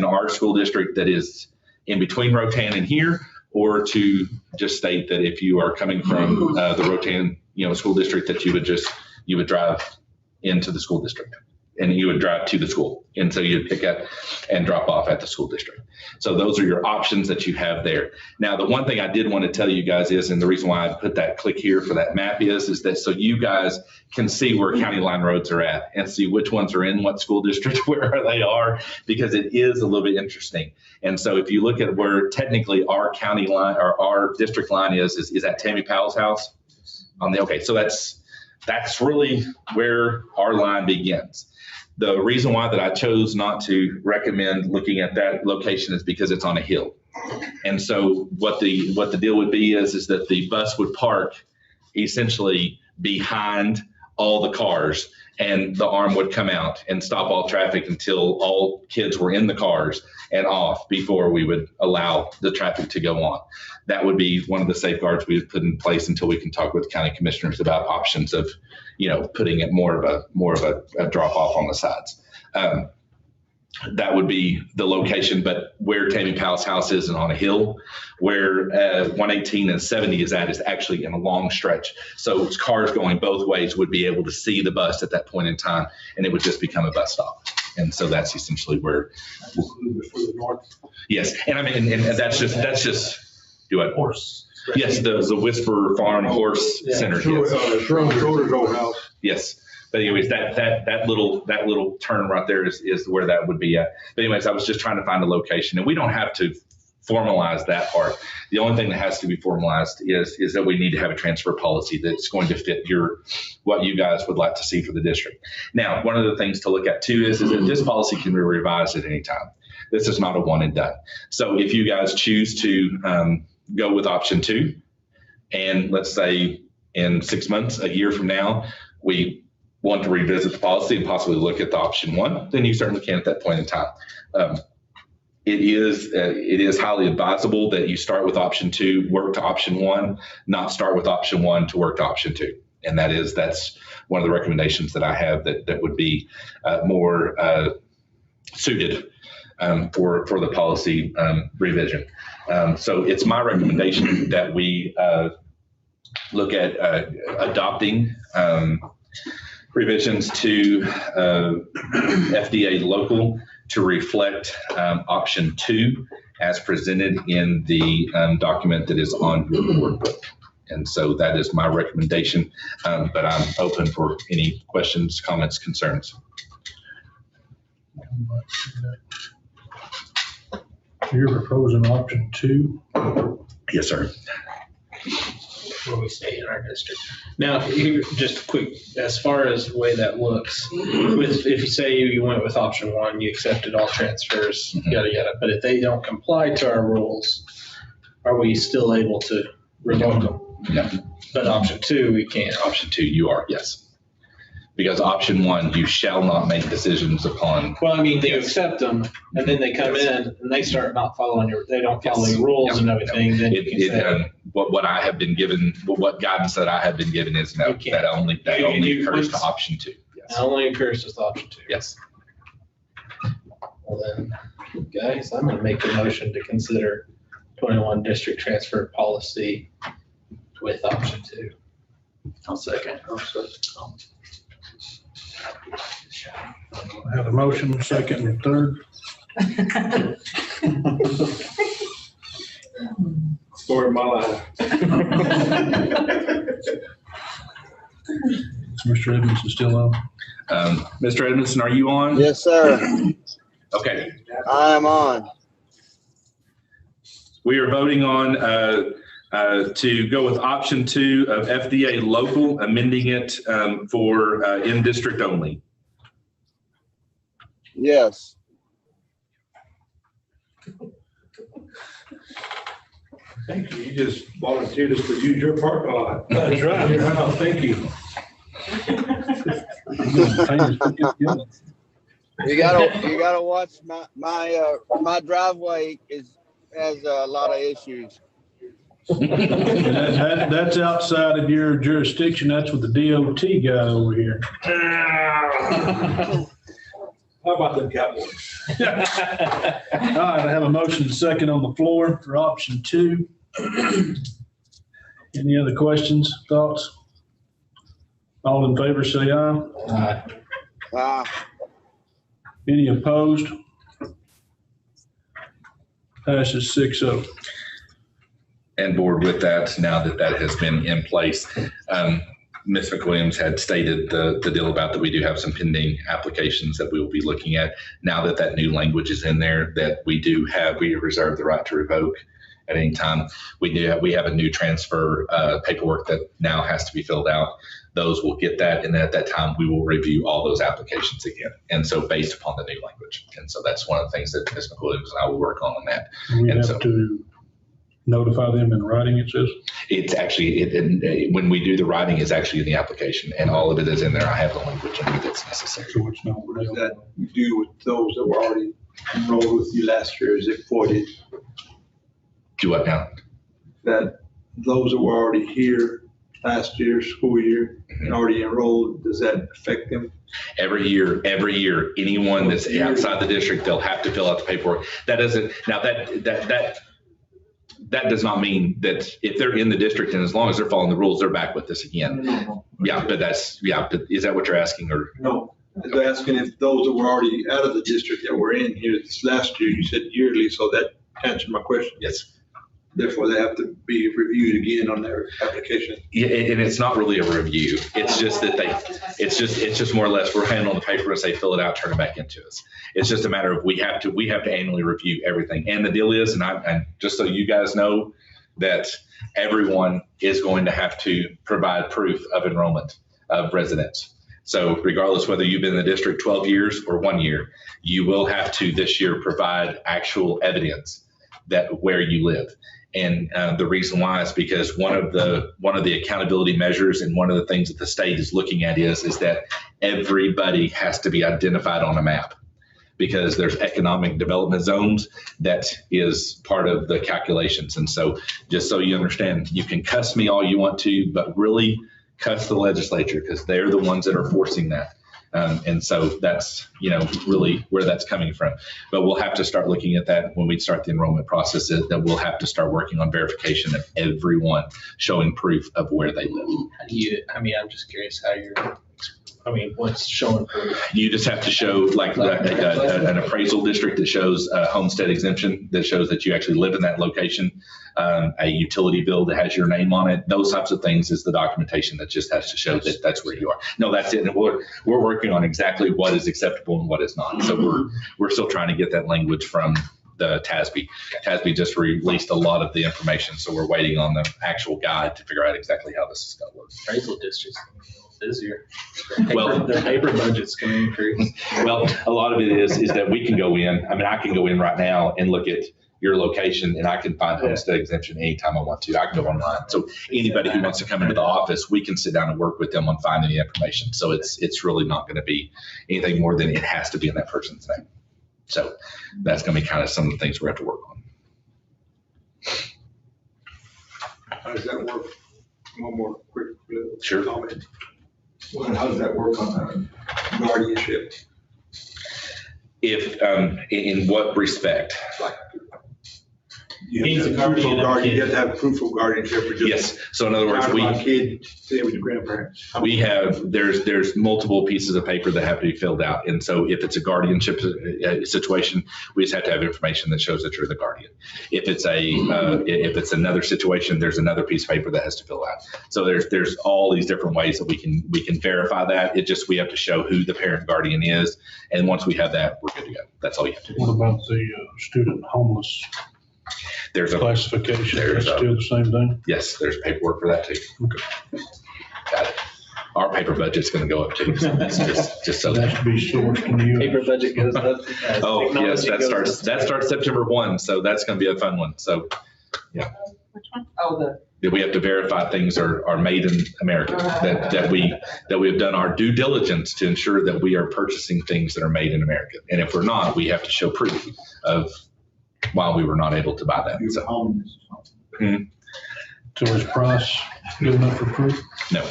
our school district that is in between Rotan and here, or to just state that if you are coming from the Rotan school district, that you would drive into the school district and you would drive to the school. And so you'd pick up and drop off at the school district. So those are your options that you have there. Now, the one thing I did want to tell you guys is, and the reason why I put that click here for that map is that so you guys can see where county line roads are at and see which ones are in what school district, where they are, because it is a little bit interesting. And so if you look at where technically our county line or our district line is at Tammy Powell's house. So that's really where our line begins. The reason why that I chose not to recommend looking at that location is because it's on a hill. And so what the deal would be is that the bus would park essentially behind all the cars, and the arm would come out and stop all traffic until all kids were in the cars and off before we would allow the traffic to go on. That would be one of the safeguards we would put in place until we can talk with county commissioners about options of, putting it more of a drop off on the sides. That would be the location, but where Tammy Powell's house is on a hill, where 118 and 70 is actually in a long stretch. So cars going both ways would be able to see the bus at that point in time, and it would just become a bus stop. And so that's essentially where. For the north. Yes, and I mean, and that's just do I? Horse. Yes, the Whisper Farm Horse Center. Yes. Schroeder's old house. Yes. But anyways, that little turn right there is where that would be at. But anyways, I was just trying to find a location, and we don't have to formalize that part. The only thing that has to be formalized is that we need to have a transfer policy that's going to fit what you guys would like to see for the district. Now, one of the things to look at too is that this policy can be revised at any time. This is not a one and done. So if you guys choose to go with option 2, and let's say in 6 months, a year from now, we want to revisit the policy and possibly look at the option 1, then you certainly can at that point in time. It is highly advisable that you start with option 2, work to option 1, not start with option 1 to work to option 2. And that's one of the recommendations that I have that would be more suited for the policy revision. So it's my recommendation that we look at adopting revisions to FDA local to reflect option 2 as presented in the document that is on your board book. And so that is my recommendation, but I'm open for any questions, comments, concerns. You're proposing option 2? Yes, sir. Where we stay in our district. Now, just quick, as far as the way that looks, if you say you went with option 1, you accepted all transfers, yada, yada, but if they don't comply to our rules, are we still able to revoke them? No. But option 2, we can't. Option 2, you are, yes. Because option 1, you shall not make decisions upon. Well, I mean, you accept them, and then they come in and they start not following they don't follow the rules and everything, then you can say. What I have been given, what guidance that I have been given is no, that only occurs to option 2. Yes. That only occurs with option 2. Yes. Well then, guys, I'm gonna make a motion to consider 21 district transfer policy with option 2. I'll second. I have a motion, second and third. Story of my life. Mr. Edmonds is still on. Mr. Edmondson, are you on? Yes, sir. Okay. I am on. We are voting on to go with option 2 of FDA local, amending it for in-district only. Yes. Thank you. You just volunteered us to use your parking lot. That's right. Your house. Thank you. You gotta watch my driveway has a lot of issues. That's outside of your jurisdiction. That's with the DOT guy over here. How about them Cowboys? All right, I have a motion second on the floor for option 2. Any other questions, thoughts? All in favor, say aye. Aye. Any opposed? Passes 6-0. And board with that, now that has been in place, Ms. McWilliams had stated the deal about that we do have some pending applications that we will be looking at. Now that new language is in there, that we reserve the right to revoke at any time. We have a new transfer paperwork that now has to be filled out. Those will get that, and then at that time we will review all those applications again. And so based upon the new language. language. And so that's one of the things that Ms. McWilliams and I will work on that. We And have so- to notify them in writing, it says? It's actually, when we do the writing, it's actually in the application, and all of it is in there. I have the language in there that's necessary. So it's not. What does that do with those that were already enrolled with you last year? Is it voided? Do what now? That those that were already here last year, school year, and already enrolled, does that affect them? Every year, anyone that's outside the district, they'll have to fill out the paperwork. That doesn't, now that does not mean that if they're in the district and as long as they're following the rules, they're back with us again. No. Yeah, but but is that what you're asking, or? No, I was asking if those that were already out of the district that were in here this last year, you said yearly, so that answered my question. Yes. Therefore, they have to be reviewed again on their application. Yeah, and it's not really a review. It's just that it's just more or less, we're handing on the paper and say, fill it out, turn it back into us. It's just a matter of we have to annually review everything. And the deal is, and just so you guys know, that everyone is going to have to provide proof of enrollment of residents. So regardless whether you've been in the district 12 years or 1 year, you will have to this year provide actual evidence that where you live. And the reason why is because one of the accountability measures and one of the things that the state is looking at is that everybody has to be identified on a map, because there's economic development zones that is part of the calculations. And so just so you understand, you can cuss me all you want to, but really cuss the legislature, because they're the ones that are forcing that. And so that's, really where that's coming from. But we'll have to start looking at that when we start the enrollment process, that we'll have to start working on verification of everyone showing proof of where they live. I'm just curious what's showing proof? You just have to show like an appraisal district that shows a homestead exemption, that shows that you actually live in that location, a utility bill that has your name on it. Those types of things is the documentation that just has to show that that's where you are. No, that's it. And we're working on exactly what is acceptable and what is not. So we're still trying to get that language from the TASB. TASB just released a lot of the information, so we're waiting on the actual guide to figure out exactly how this is going to work. Appraisal districts busier. Well, the paper budget's going to increase. Well, a lot of it is that we can go in. I can go in right now and look at your location, and I can find homestead exemption anytime I want to. I can go online. So anybody who wants to come into the office, we can sit down and work with them on finding the information. So it's really not going to be anything more than it has to be in that person's name. So that's going to be kind of some of the things we have to work on. How does that work? One more quick Sure. comment. Well, how does that work on guardianship? If, in what respect? He's a guardian of a kid. You have to have proof of guardianship for just. Yes. So in other words, kid, stay with the grandparents. there's multiple pieces of paper that have to be filled out. And so if it's a guardianship situation, we just have to have information that shows that you're the guardian. If it's another situation, there's another piece of paper that has to fill out. So there's all these different ways that we can verify that. We have to show who the parent guardian is. And once we have that, we're good to go. That's all you have to do. What about the student homeless There's a classification? there's That's a- still the same thing? Yes, there's paperwork for that too. Okay. Got it. Our paper budget's going to go up too. So it's just so That should be sourced from you. Paper budget goes up. Oh, yes, Technology that starts September 1. So that's going to be a fun one. So Which one? Oh, we have to verify things are made in America, that we have done our due diligence to ensure that we are purchasing things that are made in America. And if we're not, we have to show proof of why we were not able to buy that. So, So is price good enough for proof? no,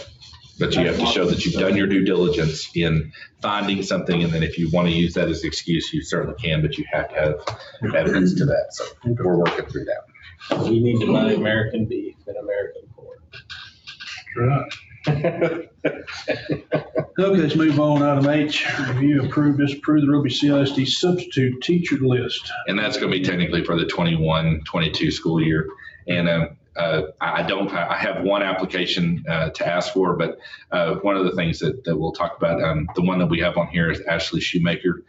but you have to show that you've done your due diligence in finding something. And then if you want to use that as an excuse, you certainly can, but you have to have evidence to that. So we're working through that. We need to buy American beef and American pork. Right. Okay, let's move on. Item H, review, approve, disapprove the Ruby CISD substitute teacher list. And that's going to be technically for the 21-22 school year. And I have one application to ask for, but one of the things that we'll talk about, the one that we have on here is Ashley Shoemaker.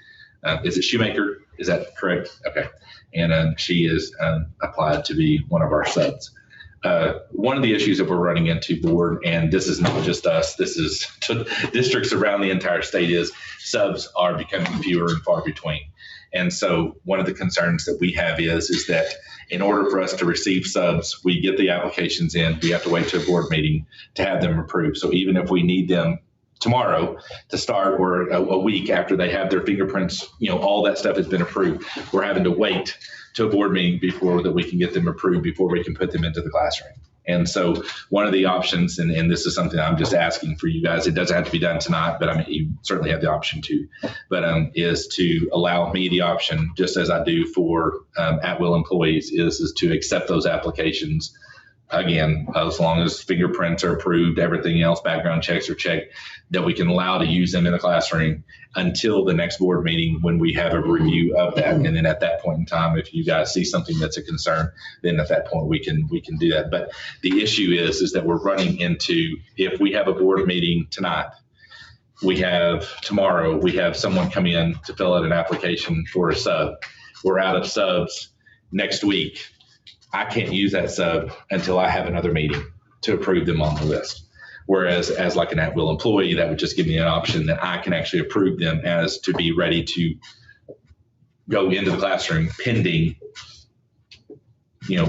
Is it Shoemaker? Is that correct? Okay. And she is applied to be one of our subs. one of the issues that we're running into, board, and this is not just us, this is districts around the entire state, is subs are becoming fewer and far between. And so one of the concerns that we have is that in order for us to receive subs, we get the applications in, we have to wait to a board meeting to have them approved. So even if we need them tomorrow to start, or a week after they have their fingerprints, all that stuff has been approved, we're having to wait to a board meeting before that we can get them approved, before we can put them into the classroom. And so one of the options, and this is something I'm just asking for you guys, it doesn't have to be done tonight, but I mean, you certainly have the option to, but is to allow me the option, just as I do for at-will employees, is to accept those applications. Again, as long as fingerprints are approved, everything else, background checks are checked, that we can allow to use them in the classroom until the next board meeting when we have a review of that. And then at that point in time, if you guys see something that's a concern, then at that point we can do that. But the issue is that we're running into, if we have a board meeting tonight, tomorrow we have someone come in to fill out an application for a sub. We're out of subs next week. I can't use that sub until I have another meeting to approve them on the list. Whereas as like an at-will employee, that would just give me an option that I can actually approve them as to be ready to go into the classroom pending,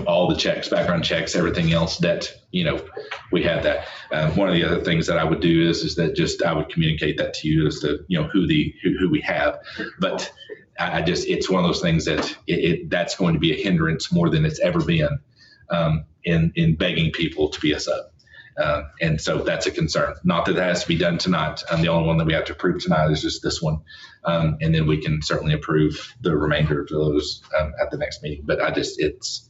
all the checks, background checks, everything else that, we have that. One of the other things that I would do is that just, I would communicate that to you as to, who we have. But it's one of those things that that's going to be a hindrance more than it's ever been in begging people to be a sub. And so that's a concern. Not that it has to be done tonight. The only one that we have to approve tonight is just this one. And then we can certainly approve the remainder of those at the next meeting. But it's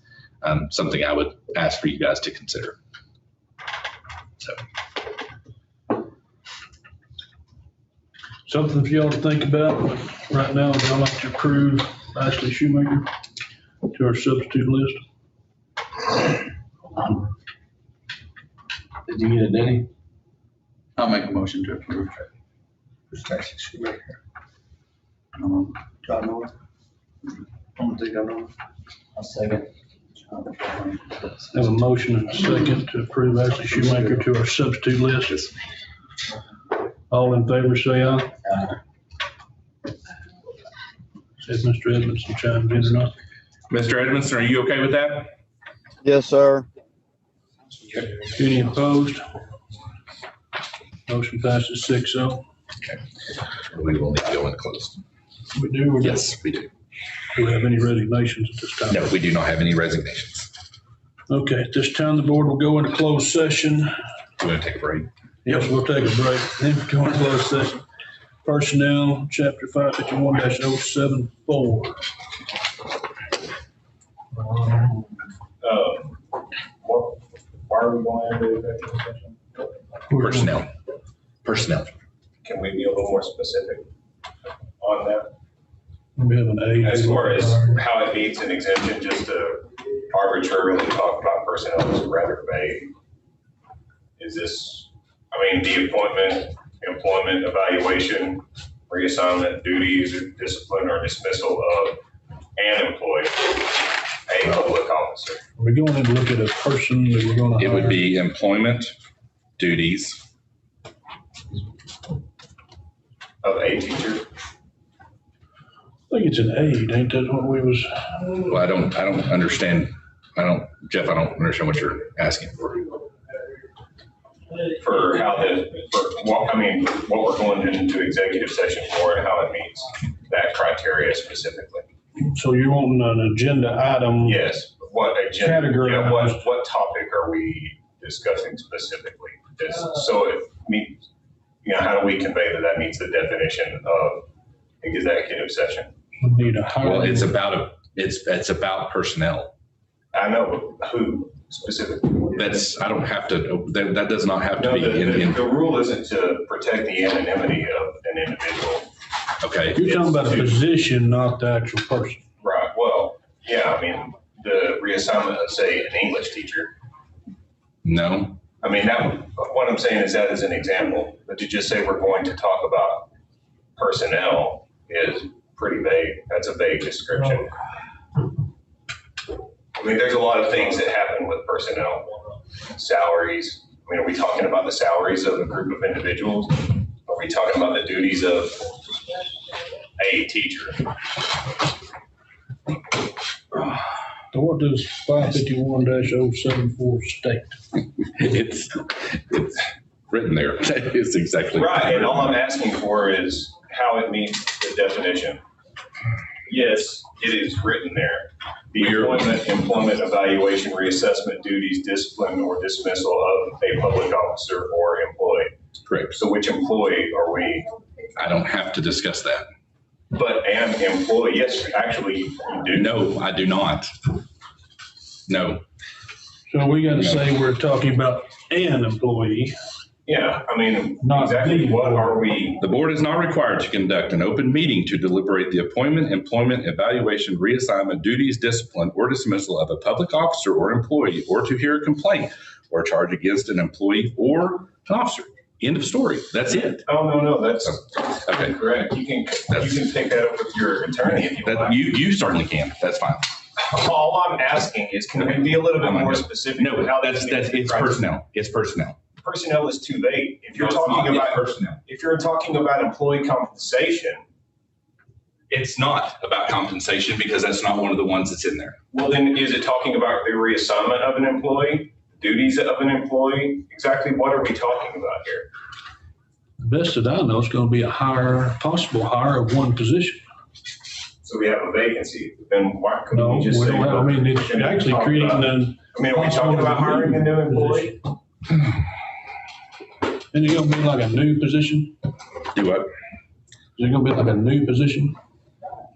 something I would ask for you guys to consider. So. Something for y'all to think about right now. Would y'all like to approve Ashley Shoemaker to our substitute list? Did you get it, Denny? I'll make a motion to approve. Ashley Shoemaker. John North. I'm gonna take John North. I'll second. Have a motion and a second to approve Ashley Shoemaker to our substitute list. All in favor, say aye. Says Mr. Edmondson chimed in or not. Mr. Edmondson, are you okay with that? Yes, sir. Any opposed? Motion passes 6-0. Okay. We will need to go into closed. We do? Or Yes, we do. do we have any resignations at this time? No, we do not have any resignations. Okay, at this time, the board will go into closed session. Do you want to take a break? Yes, we'll take a break. Then go into closed session. Personnel, Chapter 551-074. Why are we going into executive session? Personnel. Can we be a little more specific on that? We have an A. As far as how it meets an exemption, just to arbitrarily talk about personnel is rather vague. Is this, the appointment, employment, evaluation, reassignment, duties, or discipline or dismissal of an employee, a public officer? Are we going in to look at a person that we're going to hire? It would be employment, duties. Of a teacher? I think it's an aide, ain't that what we was? Well, I don't understand. Jeff, I don't understand what you're asking for. For what we're going into executive session for and how it meets that criteria specifically. So you're wanting an agenda item? Yes. What agenda? Category. Yeah, what topic are we discussing specifically? So it means, how do we convey that meets the definition of executive session? We need a hire. Well, it's about personnel. I know, but who specifically? That does not have to be the rule isn't to protect the anonymity of an individual. Okay. You're talking about a position, not the actual person. Right. Well, yeah, the reassignment of, say, an English teacher. No. What I'm saying is that as an example, but to just say we're going to talk about personnel is pretty vague. That's a vague description. I mean, there's a lot of things that happen with personnel, salaries. I mean, are we talking about the salaries of a group of individuals? Are we talking about the duties of a teacher? What does 551-074 state? It's written there. It's exactly Right, and all I'm asking for is how it meets the definition. Yes, it is written there. The employment, evaluation, reassessment, duties, discipline, or dismissal of a public officer or employee. Correct. So which employee are we? I don't have to discuss that. But an employee, yes, actually you do. No, I do not. No. So we got to say we're talking about an employee. Yeah, I mean, Not exactly the what employee. are we? The board is not required to conduct an open meeting to deliberate the appointment, employment, evaluation, reassignment, duties, discipline, or dismissal of a public officer or employee, or to hear a complaint or charge against an employee or an officer. End of story. That's it. Oh, no, that's Okay. correct. You can take that up with your attorney if you like. You certainly can. That's fine. All I'm asking is, can we be a little bit more specific? No, with how it's personnel. It's personnel. Personnel is too vague. If you're No, it's talking not. about It's personnel. If you're talking about employee compensation, It's not about compensation because that's not one of the ones that's in there. well, then is it talking about the reassignment of an employee, duties of an employee? Exactly what are we talking about here? The best that I know is going to be a possible hire of one position. So we have a vacancy, then why couldn't No, we just say? it's actually creating I mean, are we talking about hiring a new employee? Is it going to be like a new position? Do what? Is it going to be like a new position?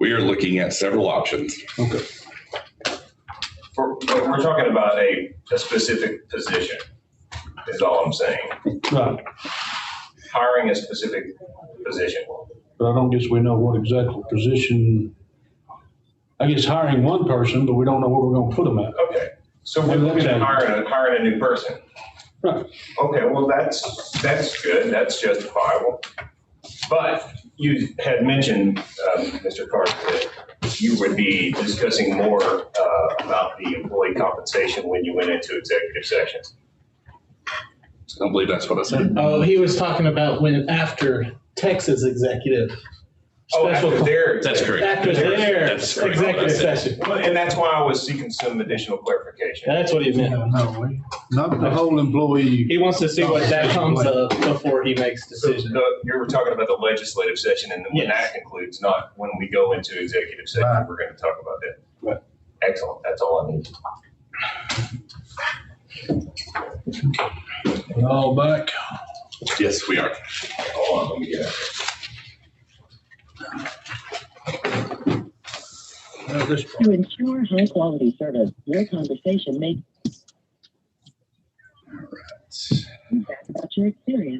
We are looking at several options. Okay. But we're talking about a specific position, is all I'm saying. Right. Hiring a specific position. But I don't guess we know what exact position. I guess hiring one person, but we don't know where we're going to put them at. Okay, so we're looking at hiring a new person. Right. Okay, well, that's good, that's justifiable. But you had mentioned, Mr. Carter, that you would be discussing more about the employee compensation when you went into executive sessions. I don't believe that's what I said. Oh, he was talking about after Texas executive. Oh, after their. That's correct. After their That's correct. executive session. Well, and that's why I was seeking some additional clarification. That's what he meant. No, not the whole employee. He wants to see what that comes up before he makes So decisions. you were talking about the legislative session, and then when that concludes, not when we go into executive session, Right. we're going to talk about that. Right. Excellent, that's all I need. We're all back. Yes, we are. Hold on, let me get out. To ensure high quality service, your conversation may. All right. That's about your experience.